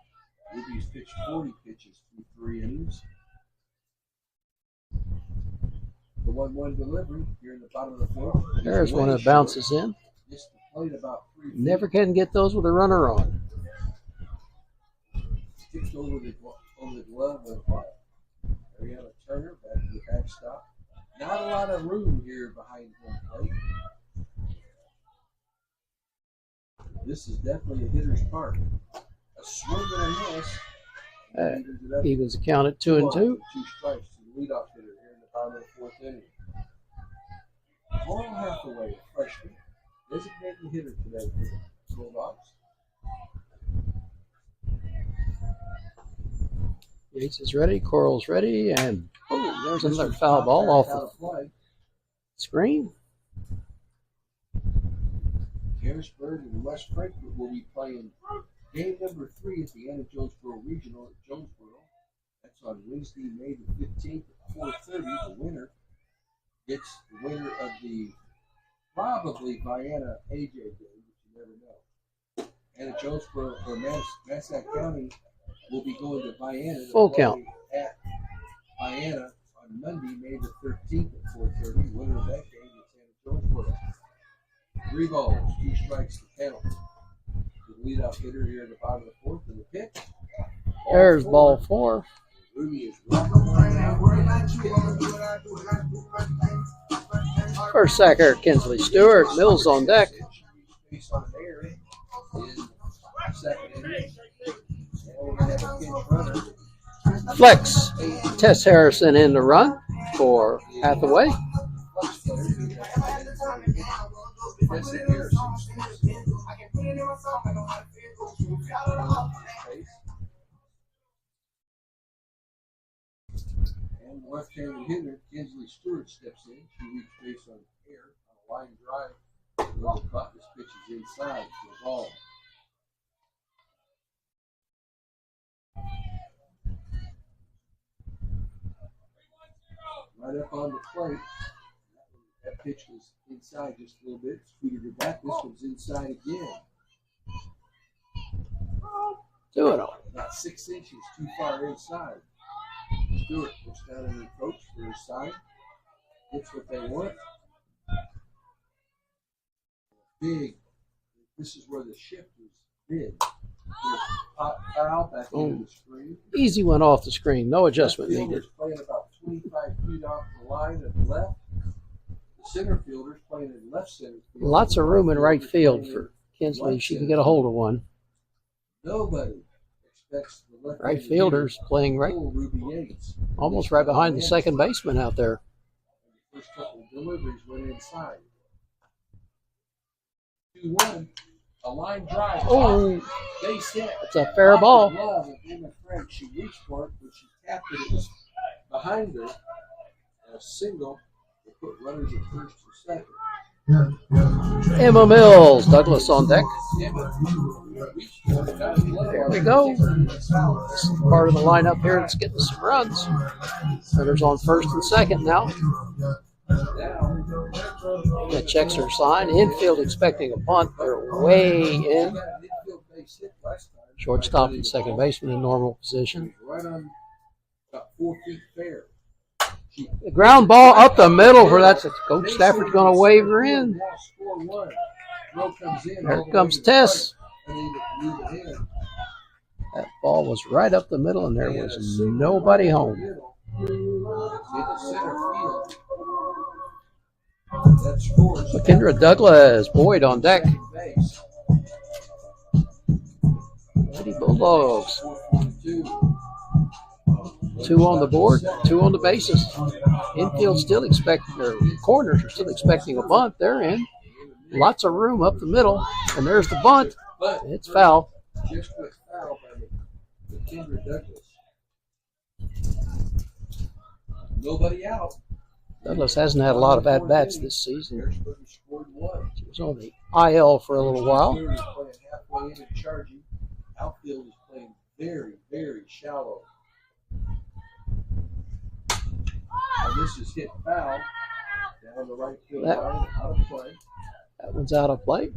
Ruby's pitched 40 pitches through 3 innings. The 1-1 delivery here in the bottom of the fourth. There's one that bounces in. Missed the plate about 3 feet. Never can get those with a runner on. Skips over the glove of Ariana Turner back to the backstop. Not a lot of room here behind home plate. This is definitely a hitter's park. A swing and a miss. Evens the count at 2-2. 2 strikes to the leadoff hitter here in the bottom of the fourth inning. Coral Hathaway, a freshman, designated hitter today for the Bulldogs. Yates is ready, Coral's ready, and there's another foul ball off the screen. Harrisburg and West Frankfort will be playing game number 3 at the Anna-Jonesboro Regional at Jonesboro. That's on Wednesday, May the 15th at 4:30. The winner gets the winner of the probably Vienna AJ game, but you never know. Anna-Jonesboro or Massac County will be going to Vienna. Full count. At Vienna on Monday, May the 13th at 4:30. Winner of that game is Anna-Jonesboro. 3 balls, 2 strikes to count. The leadoff hitter here at the bottom of the 4th in the pitch. There's ball 4. Ruby is First sacker, Kinsley Stewart. Mills on deck. Base on there is second inning. And we're going to have a pinch runner. Flex. Tess Harrison in the run for Hathaway. That's it, Harrison. And the left-handed hitter, Kinsley Stewart, steps in. She reaches base on air on a line drive. Little cut. This pitch is inside for a ball. Right up on the plate. That pitch was inside just a little bit. Scooted it back. This one's inside again. Do it all. About 6 inches too far inside. Stewart looks down at her coach for his sign. Gets what they want. Big. This is where the shift was big. Pop foul back into the screen. Easy one off the screen. No adjustment The needed. fielder's playing about 25 feet off the line and left. The center fielder's playing in left center field. Lots of room in right field for Kinsley. She can get a hold of one. Nobody expects the left Right fielder's playing right, Ruby Yates. almost right behind the second baseman out there. The first couple of deliveries went inside. 2-1. A line drive. Oh, Base hit. it's a fair ball. Glove of Emma Frank. She reached for it, but she tapped it. It was behind her. And a single to put runners at first and second. Emma Mills. Douglas on deck. Emma reached for it, got a glove. There we go. This is part of the lineup here that's getting some runs. Runners on first and second now. Now, That checks her sign. Infield expecting a bunt. They're way in. she got an infield base hit last time. Shortstop and second baseman in normal position. Right on about 4 feet fair. The ground ball up the middle for that. Coach Stafford's going to wave her in. Score one. Throw comes in. There comes Tess. Leave it in. That ball was right up the middle, and there was nobody home. In the center field. That scores. McKendra Douglas, Boyd on deck. Base. Lady Bulldogs. 4-2. 2 on the board, 2 on the bases. Infield still expecting, or corners are still expecting a bunt. They're in. Lots of room up the middle, and there's the bunt. But It's foul. just with foul by McKendra Douglas. Nobody out. Douglas hasn't had a lot of at-bats this season. Harrisburg scored 1. She was on the IL for a little while. Third is playing halfway in and charging. Outfield is playing very, very shallow. And this is hit foul down the right field line, out of play. That one's out of play.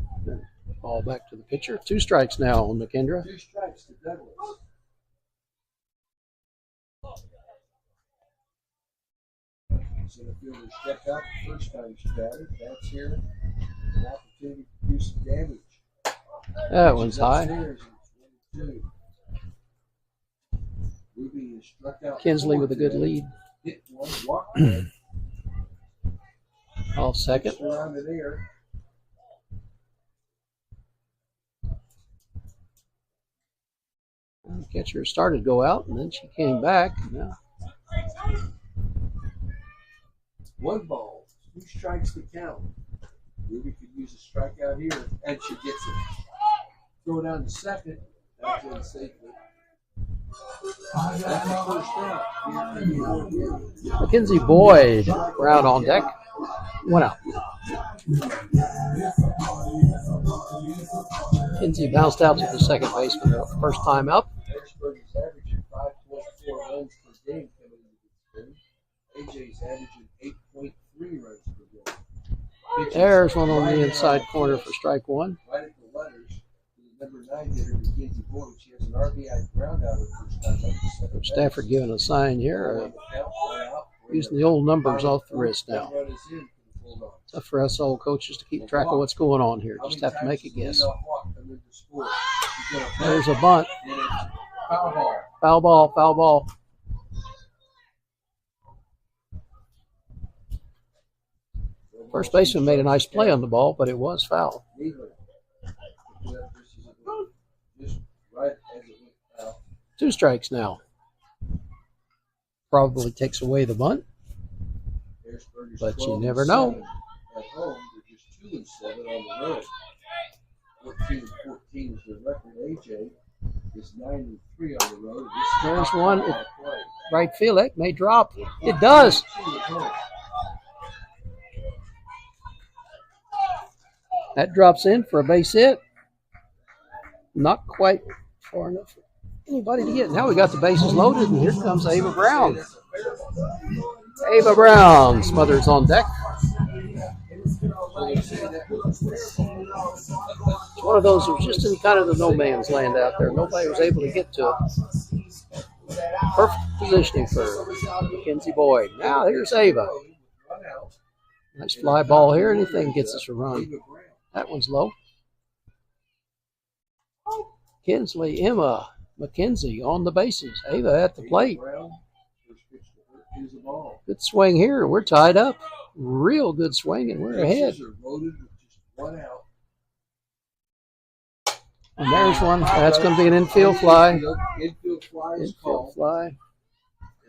Ball back to the pitcher. 2 strikes now on McKendra. 2 strikes to Douglas. Center fielder stepped out the first time she batted. That's here. An opportunity to do some damage. That one's high. Upstairs, it's 1-2. Ruby is struck out. Kinsley 4 with a good today. lead. Hit 1, walked 1. Off second. Around in there. The catcher started to go out, and then she came back. Now 1 ball, 2 strikes to count. Ruby could use a strikeout here, and she gets it. Throw down to second. That's in safely. That's the first out. Mackenzie Boyd, Brown on deck. 1 out. Kinsey bounced out to the second baseman the first time up. Harrisburg is averaging 5.4 runs per game coming into this game. AJ's averaging 8.3 runs per game. There's one on the inside corner for strike one. Right at the letters, the number 9 hitter, Mackenzie Boyd. She has an RBI ground out of the first time up. Coach Stafford giving a sign here, using the old numbers off the wrist now. Tough for us old coaches to keep track of what's going on here. Just have to make a guess. There's a bunt. Foul ball, foul ball. First baseman made a nice play on the ball, but it was foul. 2 strikes now. Probably takes away the bunt, but you never know. At home, they're just 2-7 on the road. 14-14 is their record. AJ is 9-3 on the road. There's one at right field. That may drop. It does. That drops in for a base hit. Not quite far enough for anybody to get. Now we got the bases loaded, and here comes Ava Brown. Ava Brown smothers on deck. It's one of those that was just in kind of the no man's land out there. Nobody was able to get to it. Perfect positioning for Mackenzie Boyd. Now here's Ava. Nice fly ball here. Anything gets us a run. That one's low. Kinsley, Emma, Mackenzie on the bases. Ava at the plate. Good swing here. We're tied up. Real good swing, and we're ahead. And there's one. That's going to be an infield fly. Infield fly. And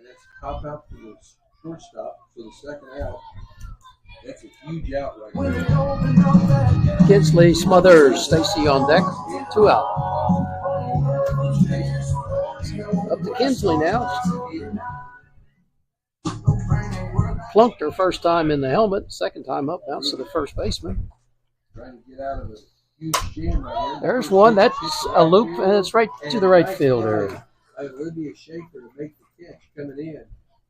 that's a pop out for the shortstop for the second out. That's a huge out right there. Kinsley smothers Stacy on deck. 2 out. Up to Kinsley now. Plunked her first time in the helmet. Second time up, bounced to the first baseman. Trying to get out of a huge jam right here. There's one. That's a loop, and it's right to the right field area. Olivia Schaefer to make the catch coming in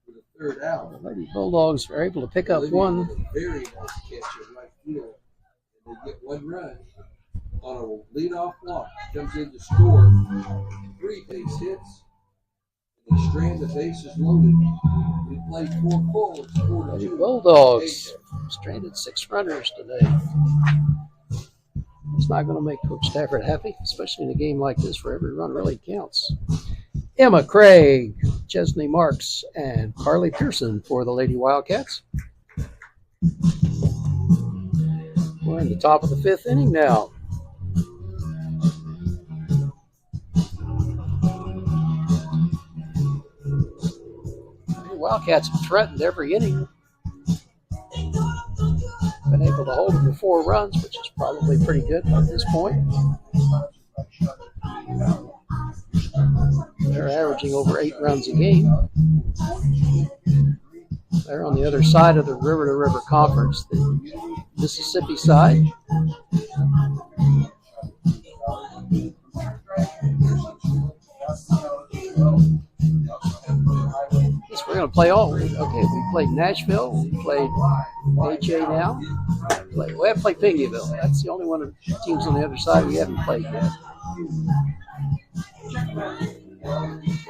for the third out. The Lady Bulldogs are able to pick up one. Very nice catch in right field. And they get one run on a leadoff walk. Comes in to score 3 base hits. And they strand the bases loaded. We played 4 forwards, 4-2. Lady Bulldogs stranded 6 runners today. It's not going to make Coach Stafford happy, especially in a game like this where every run really counts. Emma Craig, Chesney Marks, and Carly Pearson for the Lady Wildcats. We're in the top of the 5th inning now. The Wildcats have threatened every inning. Been able to hold them to 4 runs, which is probably pretty good at this point. They're averaging over 8 runs a game. They're on the other side of the River to River Conference, the Mississippi side. Guess we're going to play all. Okay, we played Nashville. We played HA now. We haven't played Pinckneyville. That's the only one of the teams on the other side we haven't played yet.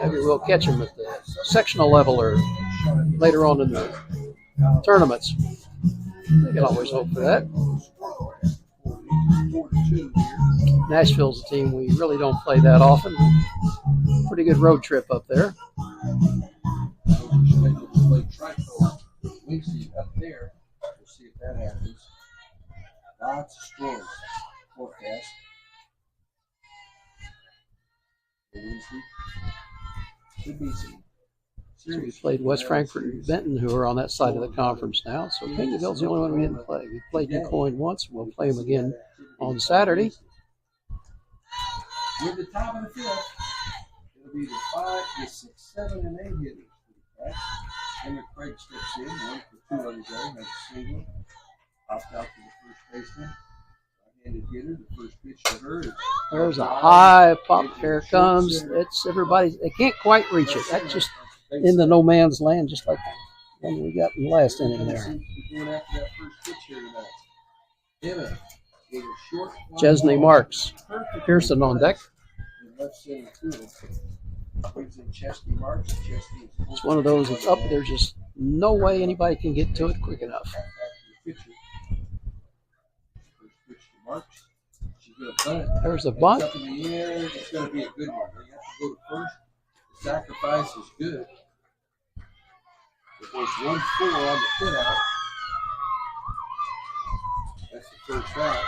Maybe we'll catch them at the sectional level or later on in the tournaments. We can always hope for that. Nashville's a team we really don't play that often. Pretty good road trip up there. Up there. We'll see if that happens. Lots of storms forecast. Could be some. So we played West Frankfort and Benton, who are on that side of the conference now. So Pinckneyville's the only one we didn't play. We played DuQuoin once. We'll play them again on Saturday. With the top of the 5th, it'll be the 5, the 6, 7, and 8 hitters for the Craig. Emma Craig steps in, 1 for 2 on the day, makes a single. Popped out to the first baseman. Right-handed hitter. The first pitch to her is There's a high pop. Here it comes. It's everybody. They can't quite reach it. That's just in the no man's land, just like the one we got in the last inning there. Going after that first pitch here tonight. Emma gave a short Chesney Marks. Pearson on deck. Left center field. Brings in Chesney Marks. Chesney is It's one of those that's up. There's just no way anybody can get to it quick enough. After the pitcher. First pitch to Marks. She's going to bunt it. There's a It's bunt. up in the air. It's going to be a good one. You have to go to first. The sacrifice is good. It was 1-4 on the put-out. That's the first out.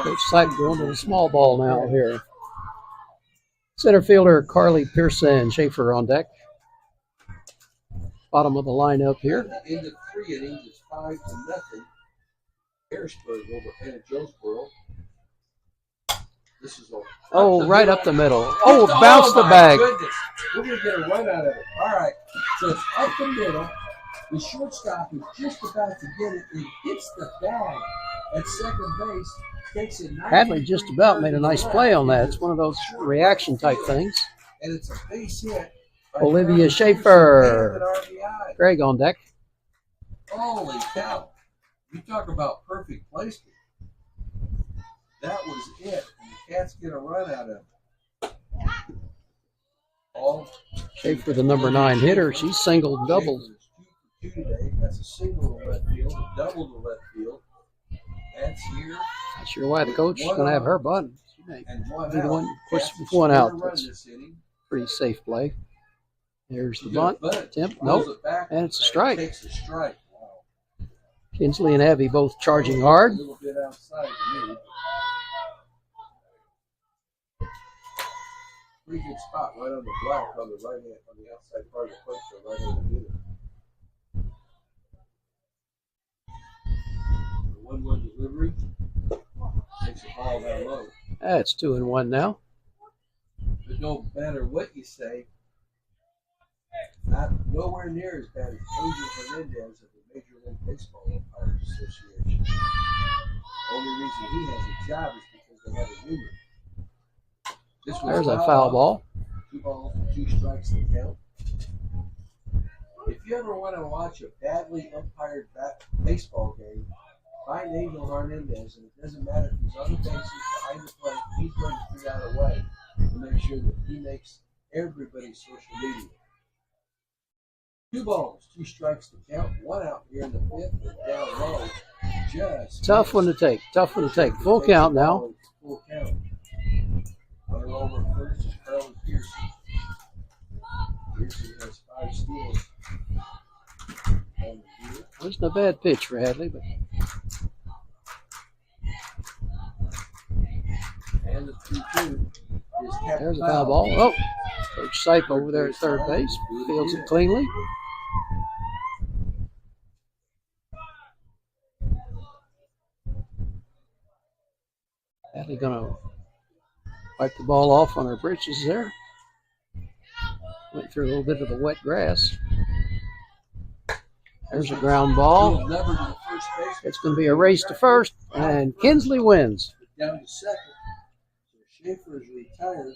Coach Sipe going to the small ball now here. Center fielder Carly Pearson. Schaefer on deck. Bottom of the lineup here. At the end of 3 innings, it's 5-0. Harrisburg over Anna-Jonesboro. This is Right up the middle. Oh, bounced the bag. Goodness. We're going to get a run out of it. All right. So it's up the middle. The shortstop is just about to get it. It hits the bag at second base. Takes it Hadley just about made a nice play on that. It's one of those reaction type things. And it's a base hit. Olivia Schaefer. Greg on deck. Holy cow. You talk about perfect placement. That was it. And the Cats get a run out of it. Schaefer, the number 9 hitter. She's singled and doubled. Schaefer is 2 for 2 today. That's a single to left field, a double to left field. That's here. Not sure why the coach is going to have her bunt. She may And one be the out. one, push Cats with one score a out. run That's this inning. pretty safe play. There's the She's gonna bunt. bunt. Attempt. Rolls Nope. it back, And it's a strike. Takes a strike. Wow. Kinsley and Abby both charging hard. A little bit outside to me. Pretty good spot right on the block on the right hand, on the outside part of the plate for right hand hitter. The 1-1 delivery takes the ball down low. That's 2-1 now. But no matter what you say, nowhere near as bad as Angel Hernandez of the Major League Baseball Umpires Association. The only reason he has a job is because they have a union. There's a foul ball. 2 balls, 2 strikes to count. If you ever want to watch a badly umpired baseball game, find Angel Hernandez, and it doesn't matter if he's on the bases, behind the plate, he's going to figure out a way to make sure that he makes everybody's social media. 2 balls, 2 strikes to count, 1 out here in the 5th, and down low. Just Tough one to take. Tough one to take. Full count now. Full count. Runner over first is Carly Pearson. Pearson has 5 steals. Wasn't a bad pitch for Hadley, but And the 2-2 is Captain there's a foul ball. Oh, Coach Sipe over there at third base. Fields it cleanly. Hadley going to wipe the ball off on her britches there. Went through a little bit of the wet grass. There's a ground ball. It's going to be a race to first, and Kinsley wins. Down to second. So Schaefer is retired.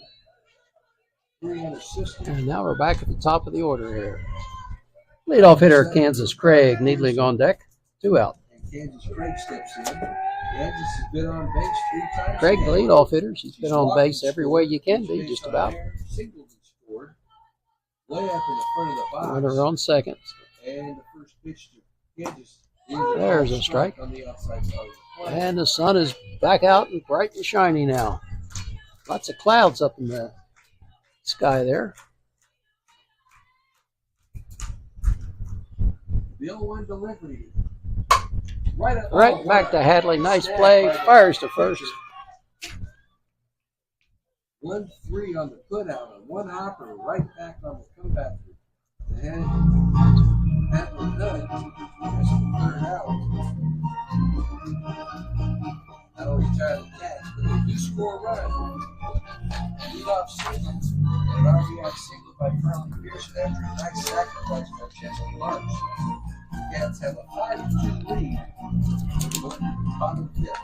3 unassisted. And now we're back at the top of the order here. Leadoff hitter Kansas Craig Needling on deck. 2 out. And Kansas Craig steps in. Kansas has been on base 3 times. Craig, the leadoff hitter. She's been on base every way you can be, just about. Singled and scored. Way up in the front of the box. Runner on second. And the first pitch to Kansas. There's a strike. On the outside side of the plate. And the sun is back out and bright and shiny now. Lots of clouds up in the sky there. The 0-1 delivery. Right Back to Hadley. Nice play. Fires to first. 1-3 on the putout. And 1 hopper right back on the comeback. The head. Hadley done. That's the 3rd out. Not always trying to catch, but they do score a run. Leadoff single. An RBI single by Carly Pearson after a nice sacrifice by Chesney Marks. Cats have a 5-2 lead. Bottom fifth.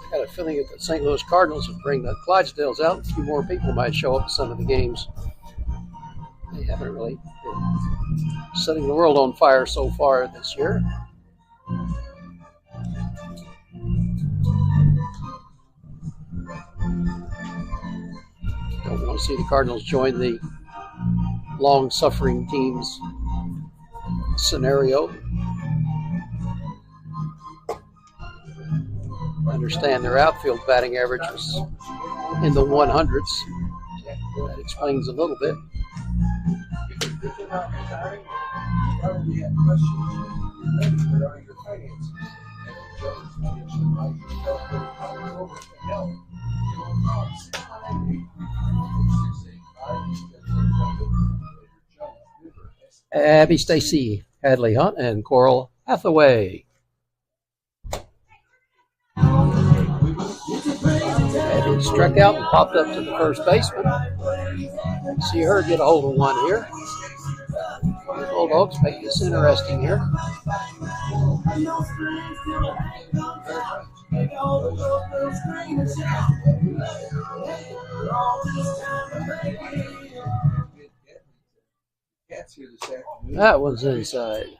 I got a feeling that the St. Louis Cardinals would bring the Clydesdales out. A few more people might show up at some of the games. They haven't really been setting the world on fire so far this year. Don't want to see the Cardinals join the long-suffering teams scenario. I understand their outfield batting average was in the 100s. That explains a little bit. If you're thinking about retiring, you probably have questions regarding your finances. Anna-Jones financial advisor tells you over to help. Give them a call 618-833-4685. Abby Stacy, Hadley Hunt, and Coral Hathaway. Abby struck out and popped up to the first baseman. See her get a hold of one here. The Bulldogs make this interesting here. Cats here this afternoon. That one's inside.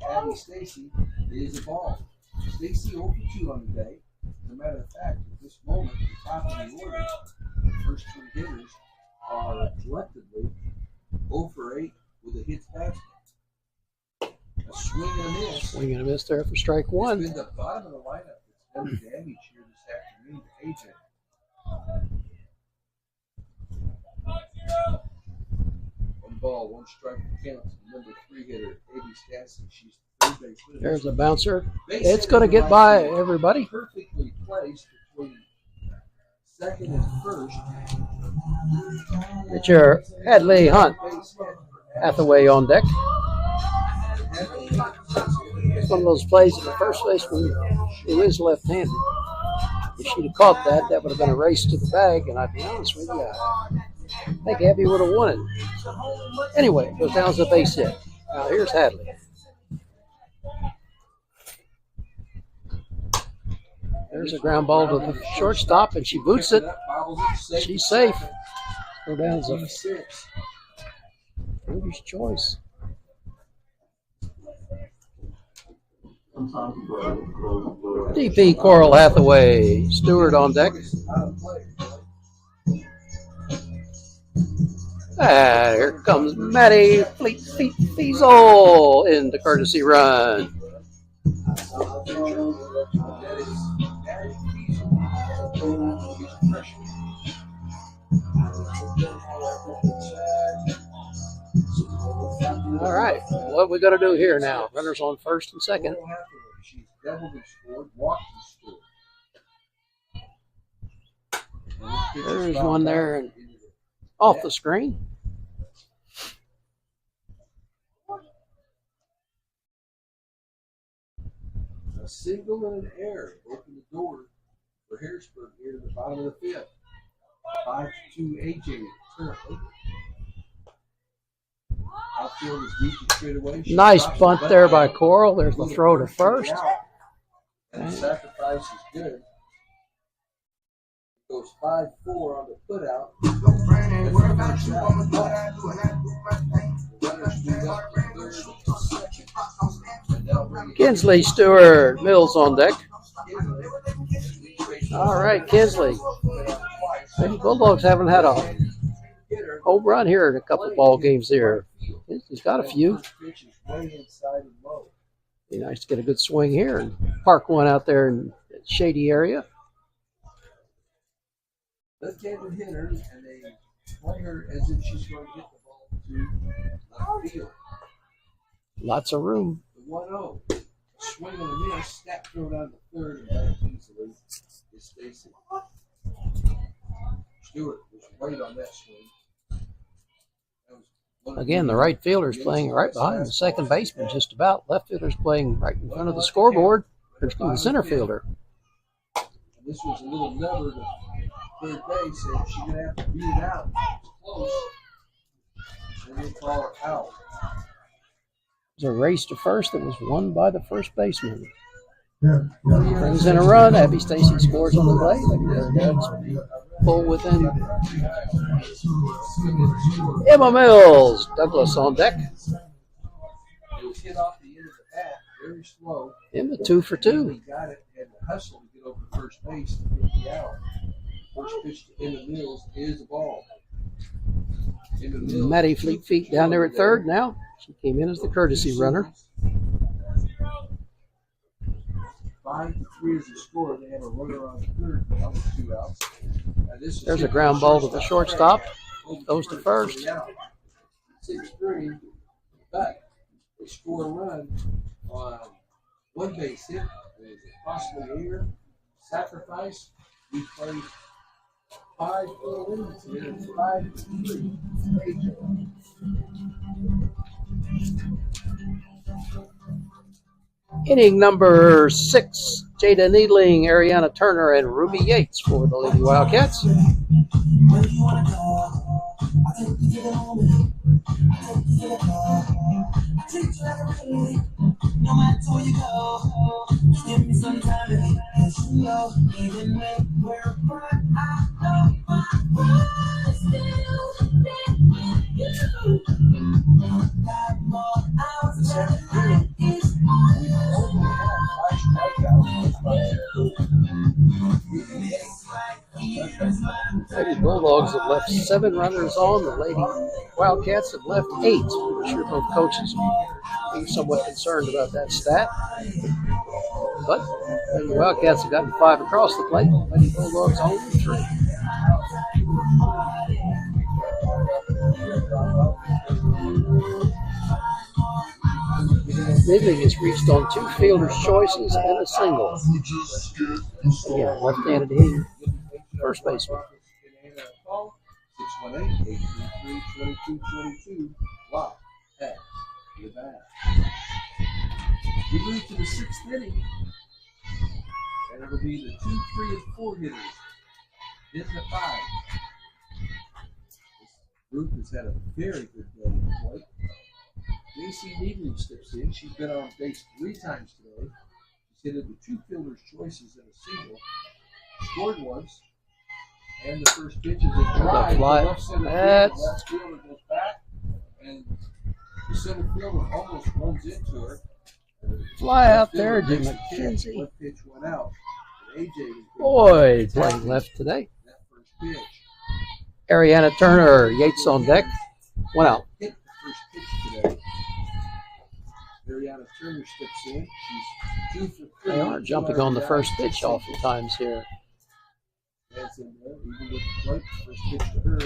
Abby Stacy is a ball. Stacy 0 for 2 on the day. As a matter of fact, at this moment, the top of the order, the first three hitters are collectively 0 for 8 with a hits basket. A swing and a miss. Swing and a miss there for strike one. It's been the bottom of the lineup that's done damage here this afternoon to AJ. One ball, one strike count to the number 3 hitter, Abby Stacy. She's third baseman. There's a bouncer. It's going to get by everybody. Perfectly placed between second and first. It's your Hadley Hunt. Hathaway on deck. It's one of those plays that the first baseman who is left-handed. If she'd have caught that, that would have been a race to the bag, and I'd be honest with you, I think Abby would have won it. Anyway, it goes down as a base hit. Now here's Hadley. There's a ground ball to the shortstop, and she boots it. She's safe. Go down as a fielder's choice. DP Coral Hathaway. Stewart on deck. Ah, here comes Maddie Fleet Feet Fiesel in the courtesy run. All right, what we got to do here now? Runners on first and second. She's doubled and scored, walked and scored. There's one there and off the screen. A single and an error opened the door for Harrisburg here to the bottom of the fifth. 5-2 AJ currently. Outfield is deep and straight away. Nice bunt there by Coral. There's the throw to first. And the sacrifice is good. Goes 5-4 on the putout. Kinsley Stewart, Mills on deck. All right, Kinsley. Maybe Bulldogs haven't had a home run here in a couple ball games here. He's got a few. Be nice to get a good swing here and park one out there in the shady area. Left-handed hitter, and they play her as if she's going to get the ball to left field. Lots of room. The 1-0. Swing and a miss. Snap throw down to third, and back easily is Stacy. Stewart was right on that swing. Again, the right fielder's playing right behind the second baseman, just about. Left fielder's playing right in front of the scoreboard. There's the center fielder. This was a little lever to third base, and she's going to have to beat it out. It's close. And they call her out. It was a race to first that was won by the first baseman. Brings in a run. Abby Stacy scores on the play. Pull within. Emma Mills, Douglas on deck. It was hit off the end of the bat, very slow. Emma 2 for 2. He got it and the hustle to get over to first base to get the out. First pitch to Emma Mills is the ball. Emma Mills. Maddie Fleet Feet down there at third now. She came in as the courtesy runner. 5-3 is the score. They have a runner on third, that was 2 outs. There's a ground ball to the shortstop. Goes to first. 6-3, but they score a run on one base hit. There's a possible error, sacrifice. We played 5 full innings here. It's 5-3. Inning number 6, Jada Needling, Ariana Turner, and Ruby Yates for the Lady Wildcats. Lady Bulldogs have left 7 runners on. The Lady Wildcats have left 8. I'm sure both coaches are somewhat concerned about that stat. But the Wildcats have gotten 5 across the plate. Lady Bulldogs only 3. Needling has reached on 2 fielders' choices and a single. Again, left-handed hitting first baseman. 618-833-2222. Lock. Pass. The bat. We move to the 6th inning. And it'll be the 2, 3, and 4 hitters. In the 5. This group has had a very good day in play. Macy Needling steps in. She's been on base 3 times today. She's hit with 2 fielders' choices and a single. Scored once. And the first pitch is a drive. Fly. Left center field. Left fielder goes back. And the center fielder almost runs into her. Fly out there to McKenzie. Left pitch went out. AJ Boyd playing left today. That first pitch. Ariana Turner, Yates on deck. 1 out. Hit the first pitch today. Ariana Turner steps in. She's 2 for 3. They are jumping on the first pitch oftentimes here. That's in there. Even with the plate, first pitch to her.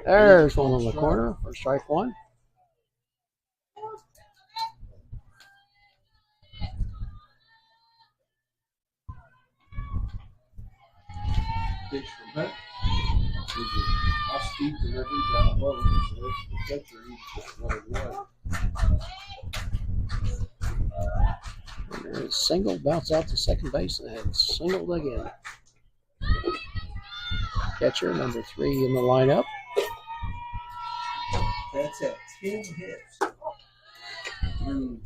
There's one on the corner for strike 1. Pitch from Hunt. There's a off-speed delivery down low. So there's the catcher. He's just 1-1. There's a single, bounce out to second base, and singled again. Catcher, number 3 in the lineup. That's at 10 hits through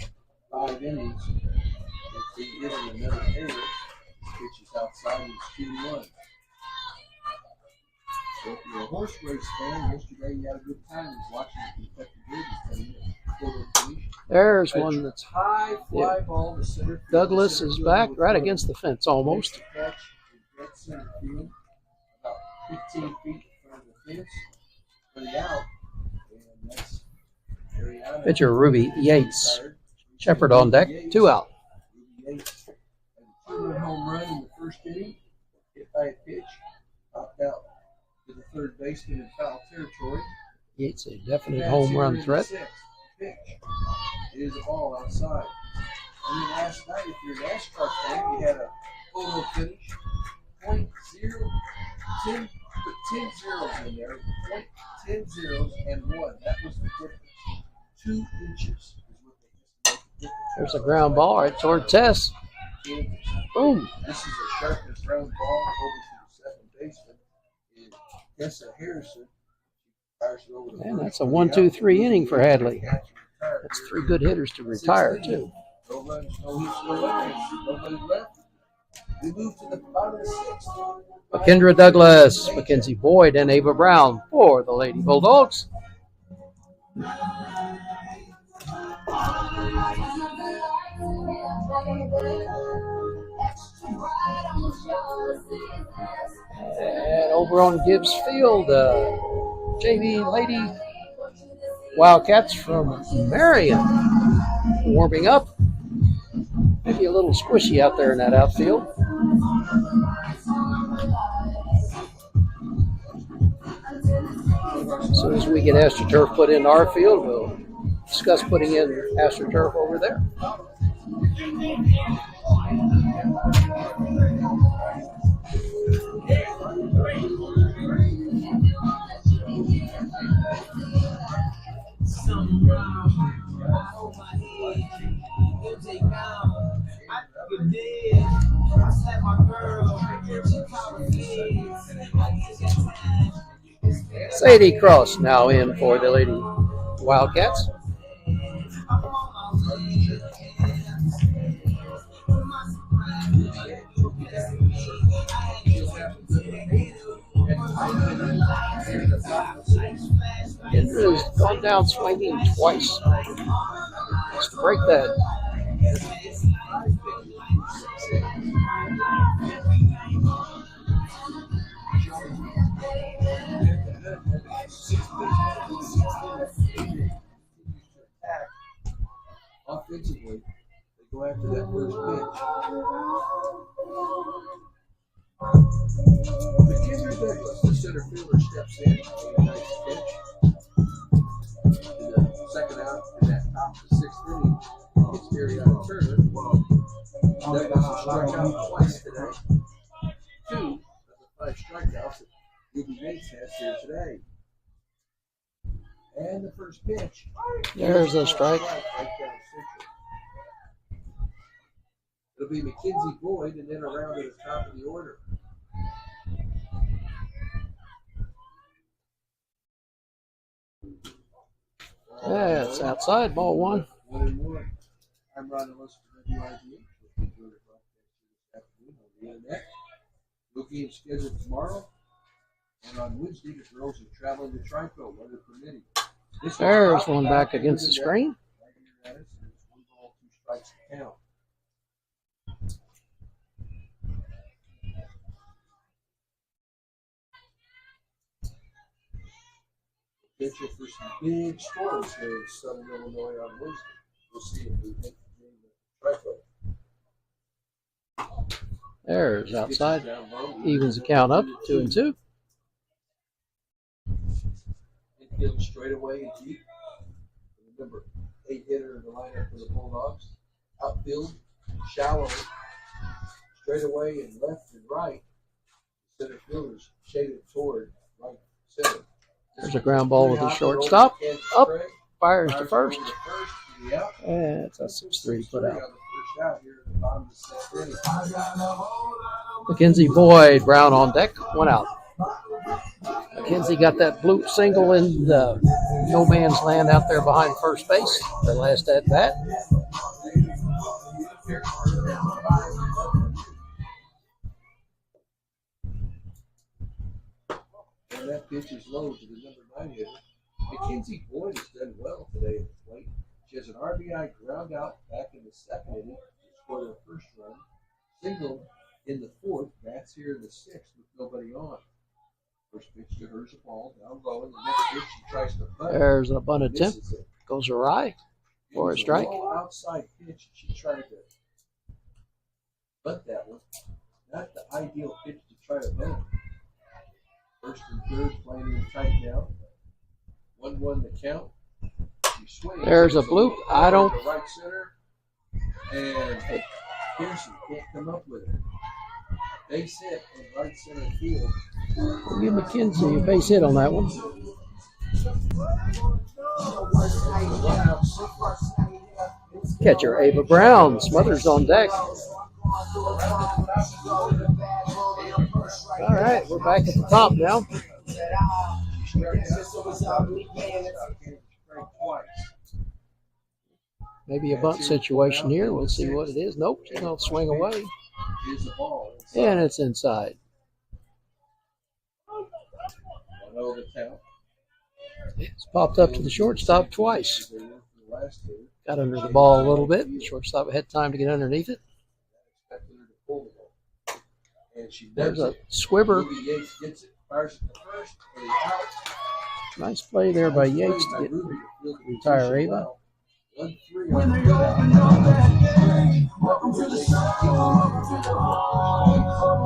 5 innings. If they get in another error, pitch is outside and it's 2-1. So if you're a horse race fan, yesterday you had a good time watching the Kentucky Derby thing. There's one that's high fly ball to center. Douglas is back right against the fence almost. Catch in dead center field, about 15 feet in front of the fence for the out. And that's Ariana. Pitcher Ruby Yates. Shepard on deck, 2 out. Ruby Yates had a 2-run home run in the first inning, hit by a pitch, popped out to the third baseman in foul territory. Yates a definite home run threat. Pitch. It is a ball outside. And then last night, if you're an NASCAR fan, you had a photo finish. 10 zeros in there. 10 zeros and 1. That was the difference. 2 inches is what they just made the difference. There's a ground ball right toward Tess. Boom. This is a sharpness ground ball over to the second baseman. Is And that's a 1-2-3 inning for Hadley. That's 3 good hitters to retire, too. No runs, no hits, no errors, nobody left. We move to the bottom of the 6th. McKendra Douglas, Mackenzie Boyd, and Ava Brown for the Lady Bulldogs. And over on Gibbs Field, JV Lady Wildcats from Marion warming up. Maybe a little squishy out there in that outfield. As soon as we get AstroTurf put in our field, we'll discuss putting in AstroTurf over there. Sadie Cross now in for the Lady Wildcats. Kendra's gone down swinging twice. Just to break that. Offensively, they go after that first pitch. McKendra Douglas, the center fielder, steps in. A nice pitch. In the second out, in that top of the 6th inning, it's Gary out of Turner. Douglas has struck out twice today. 2 of the 5 strikeouts that Ruby Bates has here today. And the first pitch. There's a strike. Right down central. It'll be Mackenzie Boyd and then around at the top of the order. Yeah, it's outside, ball 1. 1-1. I'm Ron Ellis for WID. We'll be doing it this afternoon on the internet. No game scheduled tomorrow. And on Wednesday, the girls are traveling to Trico, weather permitting. There's one back against the screen. 1 ball, 2 strikes to count. Potential for some big storms here in southern Illinois on Wednesday. We'll see if we make the game at Trico. There's outside. Evens the count up, 2-2. Infield straightaway and deep. Remember, 8 hitter in the lineup for the Bulldogs. Outfield, shallow, straightaway and left and right. Center fielders shaded toward right center. There's a ground ball with the shortstop. Up, fires to first. And it's a 6-3 put out. Mackenzie Boyd, Brown on deck, 1 out. Mackenzie got that bloop single in the no man's land out there behind first base. The last at bat. And that pitch is low to the number 9 hitter. Mackenzie Boyd has done well today at the plate. She has an RBI ground out back in the 2nd inning to score their first run. Single in the 4th, bats here in the 6th with nobody on. First pitch to her is a ball down low, and the next pitch she tries to bunt. There's a bunt attempt. Goes awry for a strike. Outside pitch, she tried to bunt that one. Not the ideal pitch to try to bunt. First and third playing in tight now. 1-1 the count. She swings. There's a bloop. I don't. Right center. And Pearson can't come up with it. Base hit on right center field. Give McKenzie a base hit on that one. Catcher Ava Brown. Smothers on deck. All right, we're back at the top now. Maybe a bunt situation here. We'll see what it is. Nope, she's going to swing away. And it's inside. It's popped up to the shortstop twice. Got under the ball a little bit. The shortstop had time to get underneath it. There's a squibber. Nice play there by Yates to retire Ava.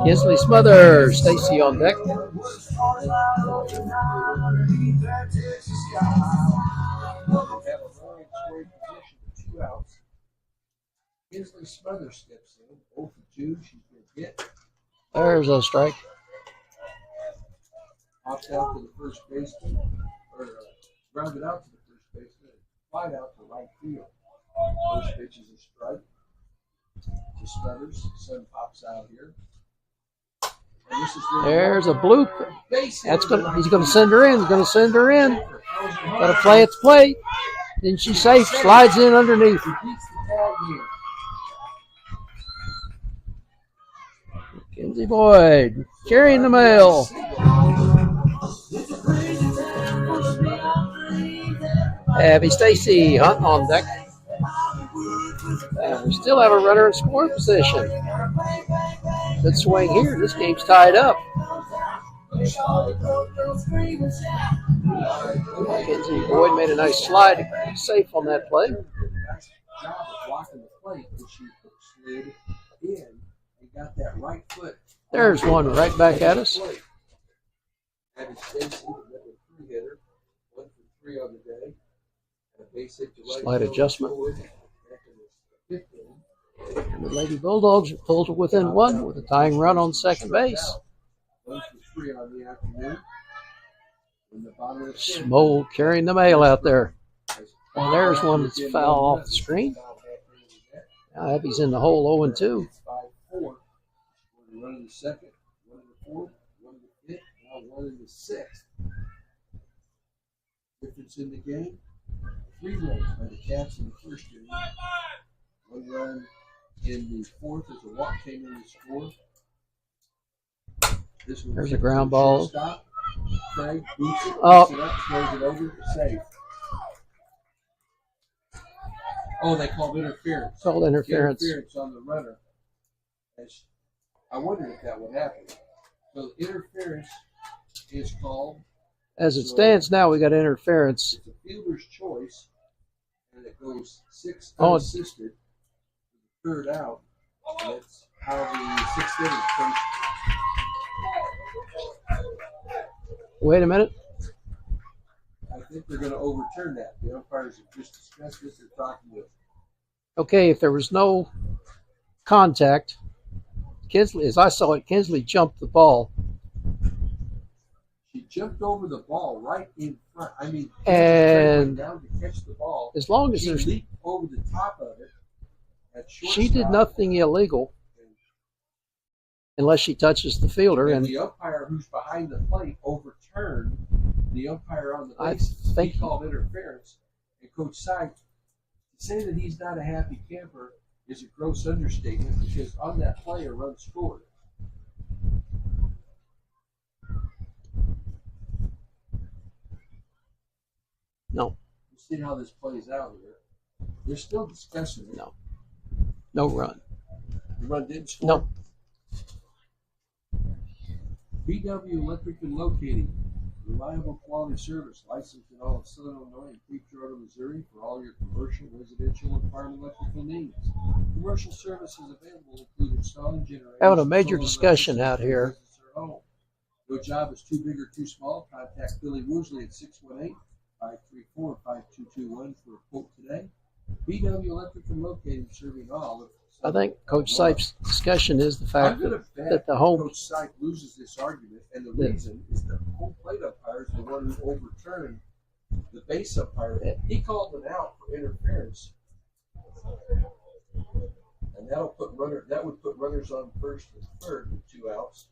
Kinsley Smothers, Stacy on deck. Kinsley Smothers steps in. 0 for 2. She's going to get. There's a strike. Popped out to the first baseman, or grounded out to the first baseman, and flied out to right field. First pitch is a strike to Smothers. Sun pops out here. And this is there's a bloop. That's gonna. He's going to send her in. He's going to send her in. Got to play its plate. Then she's safe. Slides in underneath. Kenzie Boyd carrying the mail. Abby Stacy hunting on deck. And we still have a runner in scoring position. Good swing here. This game's tied up. Kenzie Boyd made a nice slide. Safe on that play. Got that right foot. There's one right back at us. Abby Stacy, another 3-hitter, 1 for 3 on the day. And a base hit to right Slight field. adjustment. And the Lady Bulldogs are pulled to within 1 with a tying run on second base. 1 for 3 on the afternoon. In the bottom of the Smole carrying the mail out there. And there's one that's foul off the screen. Now Abby's in the hole 0-2. 5-4. One in the second, 1 in the fourth, 1 in the fifth, now 1 in the sixth. Difference in the game: 3 runs by the Cats in the first inning. 1 run in the fourth as a walk came in to score. This one There's a ground ball. Stop. Craig boots it, Oh. picks it up, throws it over, safe. Oh, they called interference. Called interference. Interference on the runner. I wondered if that would happen. So interference is called. As it stands now, we got interference. It's a fielder's choice, and it goes 6 Oh. unassisted, third out. And that's how the 6th inning finished. Wait a minute. I think they're going to overturn that. The umpires have just discussed this. They're talking with. Okay, if there was no contact, Kinsley, as I saw it, Kinsley jumped the ball. She jumped over the ball right in front. I mean, And down to catch the ball. as long as She there's, leaped over the top of it. At she did shortstop. nothing illegal unless she touches the fielder. And And the umpire who's behind the plate overturned the umpire on the I bases. think He called interference. And Coach Seib, to say that he's not a happy camper is a gross understatement because on that play a run scored. no, You see how this plays out here. They're still discussing it. no run. The run didn't score. No. BW Electric and Locating. Reliable quality service, licensed in all of Southern Illinois and Creekshore, Missouri for all your commercial, residential, and farm electrical needs. Commercial services available include installing generators. Having a major solar discussion electric out here. systems or home. No job is too big or too small. Contact Billy Woosley at 618-534-5221 for a quote today. BW Electric and Locating, serving all of I think Coach Seip's discussion is the I'm fact going to that bet the home, Coach Seip loses this argument, and the Yeah. reason is the home plate umpire is the one who overturned the base umpire. Yeah. He called an out for interference, and that would put runners on first and third with 2 outs.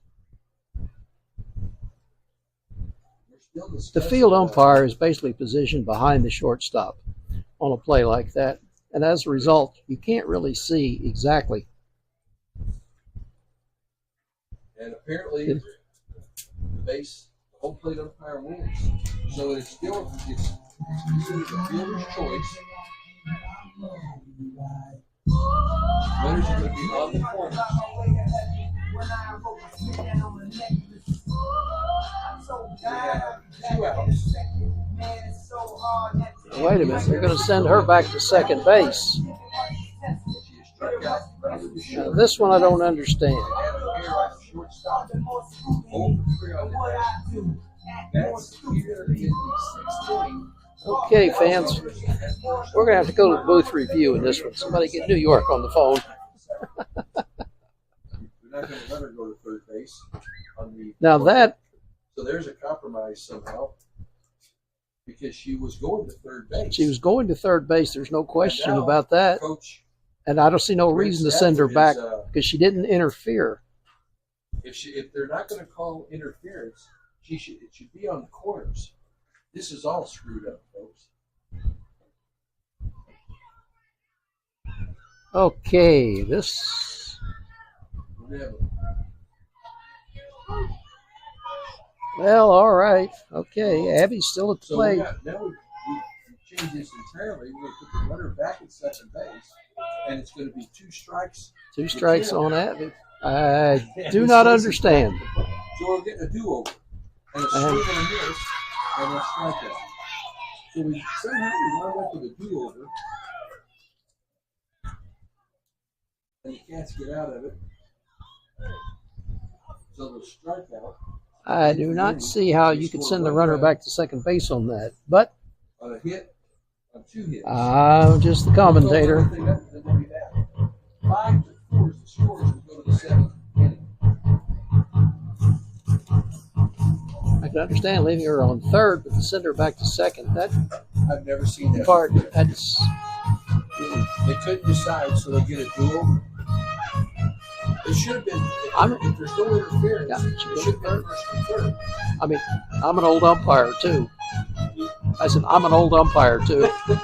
There's still The discussing field that. umpire is basically positioned behind the shortstop on a play like that. And as a result, you can't really see exactly. And apparently, the home plate umpire wins. So it's still it's considered the fielder's choice. Runners are going to be on the corner. Two outs. Wait a minute, they're going to send her back to second base. She is struck out right in the Now, shoulder. this one I don't understand. Had an error on the shortstop. 0 for 3 on the day. That's here in the 6th inning. Okay, fans, we're going to have to go to the booth review in this one. Somebody get New York on the phone. We're not going to let her go to third base. Now that, So there's a compromise somehow. Because she was going to third base. she was going to third base, there's no question And now, about that. Coach, And I don't see no reason to send her back Stafford because she didn't interfere. if they're not going to call interference, it should be on the corners. This is all screwed up, folks. Okay, this. We're gonna have Well, all right. Okay, Abby's still at the So plate. now we changed this entirely. We're going to put the runner back at second base, and it's going to be 2 strikes. 2 strikes on Abby. I do not understand. So we're getting a do-over, and a swing and a miss, and a strikeout. So we wound up with a do-over, and the Cats get out of it. So the strikeout I do not see how you could send the runner back to second base on that. But on a hit, on 2 hits. I'm just the commentator. 5-4 is the score as we go to the 7th inning. I can understand leaving her on third, but to send her back to second, that I've never seen that part, before. that's. They couldn't decide, so they'll get a do-over. It should have been, if there's no interference, Yeah, it should have been first and third. I mean, I'm an old umpire too. I said, I'm an old umpire too. I've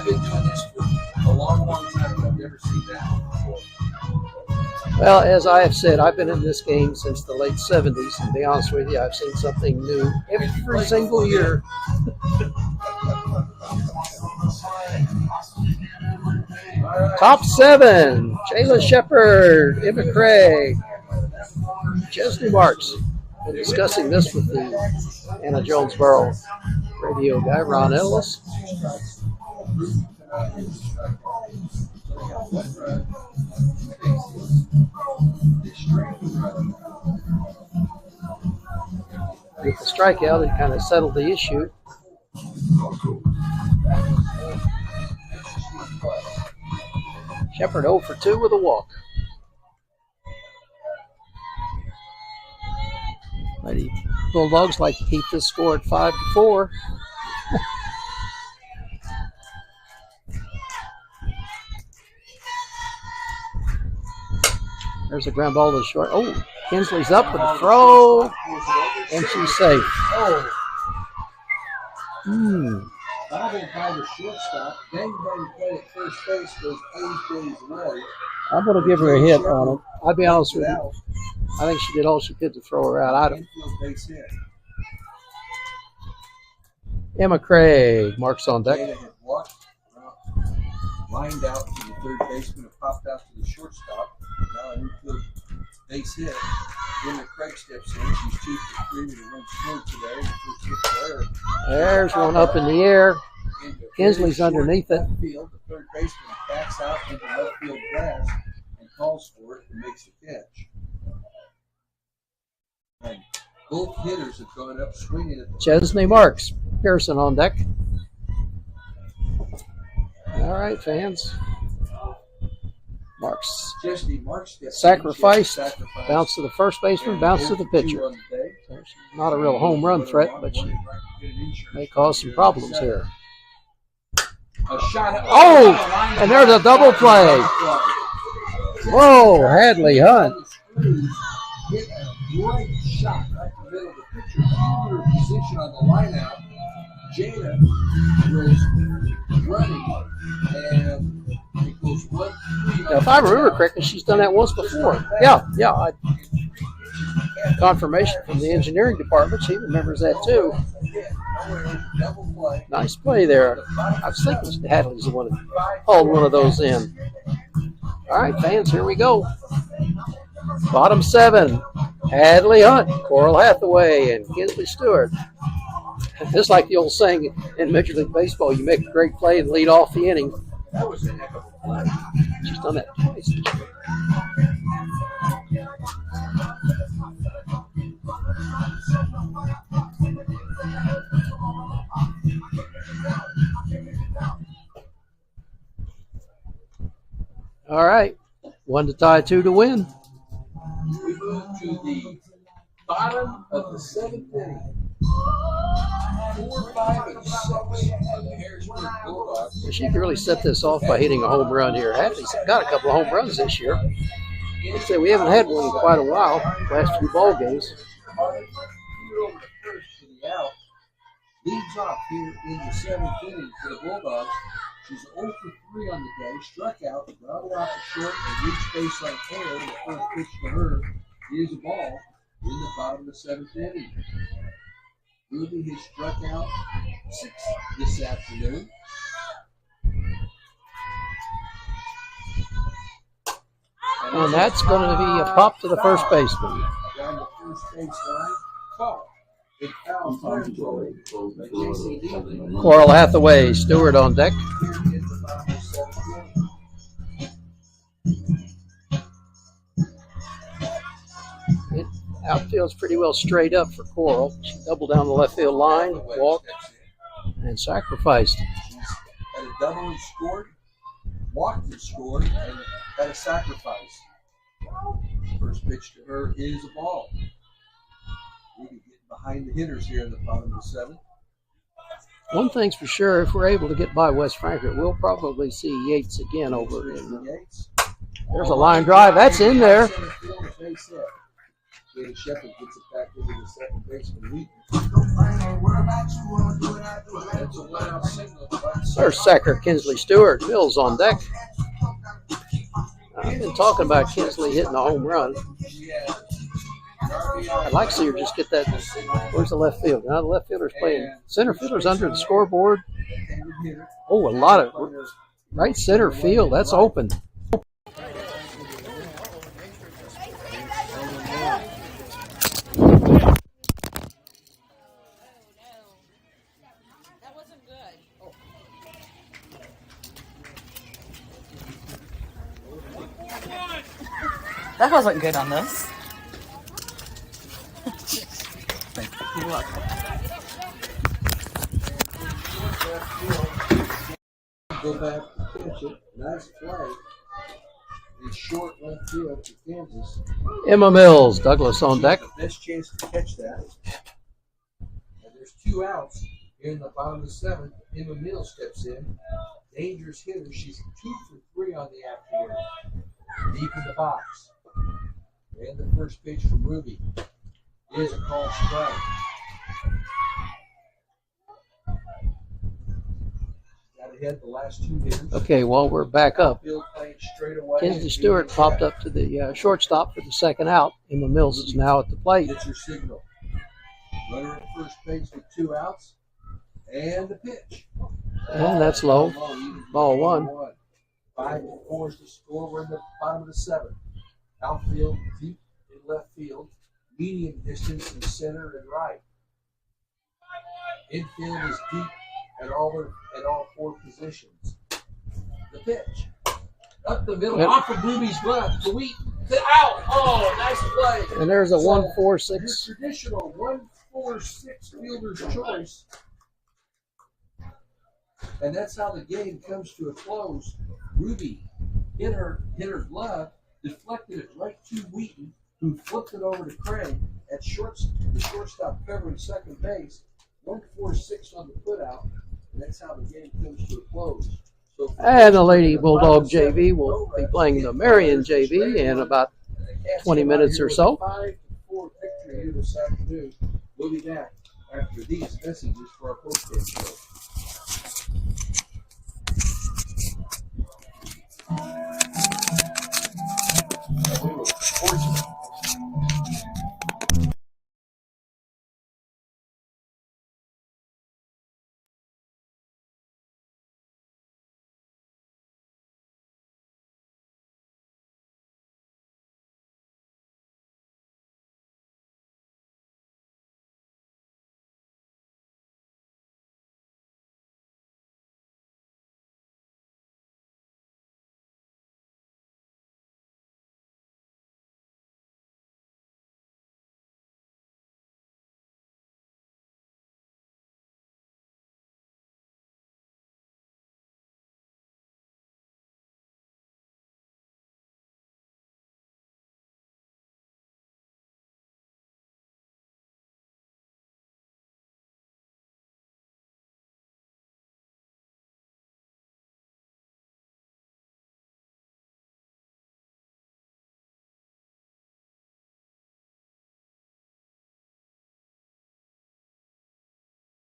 been doing this for a long, long time, but I've never seen that before. Well, as I have said, I've been in this game since the late 70s, and to be honest with you, I've seen something new every single year. Top 7, Jayla Shepard, Emma Craig, Chesney Marks. Been discussing this with the Anna-Jonesboro radio guy, Ron Ellis. With the strikeout, it kind of settled the issue. Shepard 0 for 2 with a walk. Lady Bulldogs like to keep this score at 5-4. There's a ground ball to short. Oh, Kinsley's up with a throw, and she's safe. Oh, Hmm. by the shortstop, then by the play at first base goes A's way. I'm going to give her a hit on it. I'll be honest with you. I think she did all she could to throw her out. I don't. Infield base hit. Emma Craig marks on deck. Jada had walked lined out to the third baseman and popped out to the shortstop. Now an infield base hit. Emma Craig steps in. She's 2 for 3 with a run scored today. The first hit for her. There's one up in the air. Into Kinsley's very short underneath it. left field. The third baseman backs out into left field grass and calls for it and makes the catch. And both hitters have gone up swinging at the Chesney Marks. Pearson on deck. All right, fans. Marks. Chesney Marks steps in. Sacrificed. She has sacrificed. Bounce to the first baseman, And bounce to 0 the for 2 pitcher. on the day. So she's not a real home run threat, but she may cause some problems here. A shot at, Oh, and there's a double play. Whoa, Hadley Hunt. Hit a great shot right in the middle of the pitcher's triangular position on the lineout, Jada was running, and it goes 1-3. Now, if I remember correctly, she's done that once before. Yeah. Confirmation from the engineering department. She remembers that too. Nice play there. I was thinking Hadley's the one who hauled one of those in. All right, fans, here we go. Bottom 7, Hadley Hunt, Coral Hathaway, and Kinsley Stewart. Just like the old saying in Major League Baseball, you make a great play and lead off the inning. That was a heck of a play. She's done that twice. All right, 1 to tie, 2 to win. We move to the bottom of the 7th inning. 4, 5, and 6 of the Harrisburg Bulldogs. She can really set this off by hitting a home run here. Hadley's got a couple of home runs this year. I'd say we haven't had one in quite a while, last few ball games. Leads off here in the 7th inning for the Bulldogs. She's 0 for 3 on the day, struck out, grounded out to short, and reached base on air. The first pitch to her is a ball in the bottom of the 7th inning. Ruby has struck out 6 this afternoon. And that's going to be a pop to the first baseman. Down the first baseline, call. Big foul territory. J.C. Neely. Coral Hathaway, Stewart on deck. Here in the bottom of the 7th inning. Outfield's pretty well straight up for Coral. She doubled down the left field line, walked, and sacrificed. She's had a double and scored, walked and scored, and had a sacrifice. First pitch to her is a ball. Ruby getting behind the hitters here in the bottom of the 7th. One thing's for sure, if we're able to get by West Frankfort, we'll probably see Yates again over in. There's a line drive. That's in there. Jada Shepard gets it back into the second baseman. That's a one-out signal. There's Sacker, Kinsley Stewart. Mills on deck. I've been talking about Kinsley hitting a home run. I'd like to see her just get that. Where's the left field? Now the left fielder's playing. Center fielder's under the scoreboard. Oh, a lot of right center field. That's open. That wasn't good on this. You're welcome. Go back to pitch it. Nice play. It's short left field to Kansas. Emma Mills, Douglas on deck. Best chance to catch that. And there's 2 outs here in the bottom of the 7th. Emma Mills steps in. Dangerous hitter. She's 2 for 3 on the afternoon. Deep in the box. And the first pitch from Ruby is a called strike. Got ahead the last 2 hitters. Okay, well, we're back up. Field playing straight away. Kinsley Stewart popped up to the shortstop for the second out. Emma Mills is now at the plate. Gets your signal. Runner at first base with 2 outs. And the pitch. And that's low. Ball 1. 5-4 is the score. We're in the bottom of the 7th. Outfield, deep in left field, medium distance in center and right. Infield is deep at all 4 positions. The pitch. Up the middle, off of Ruby's glove. To Wheaton. Out. Oh, nice play. And there's a So, 1-4-6. Your traditional 1-4-6 fielder's choice. And that's how the game comes to a close. Ruby hit her glove, deflected it right to Wheaton, who flipped it over to Craig at the shortstop covering second base. 1-4-6 on the putout, and that's how the game comes to a close. So And the Lady Bulldog JV will be playing the Marion JV in about 20 minutes or so. 5-4 victory here this afternoon. We'll be back after these messages for our postcard show.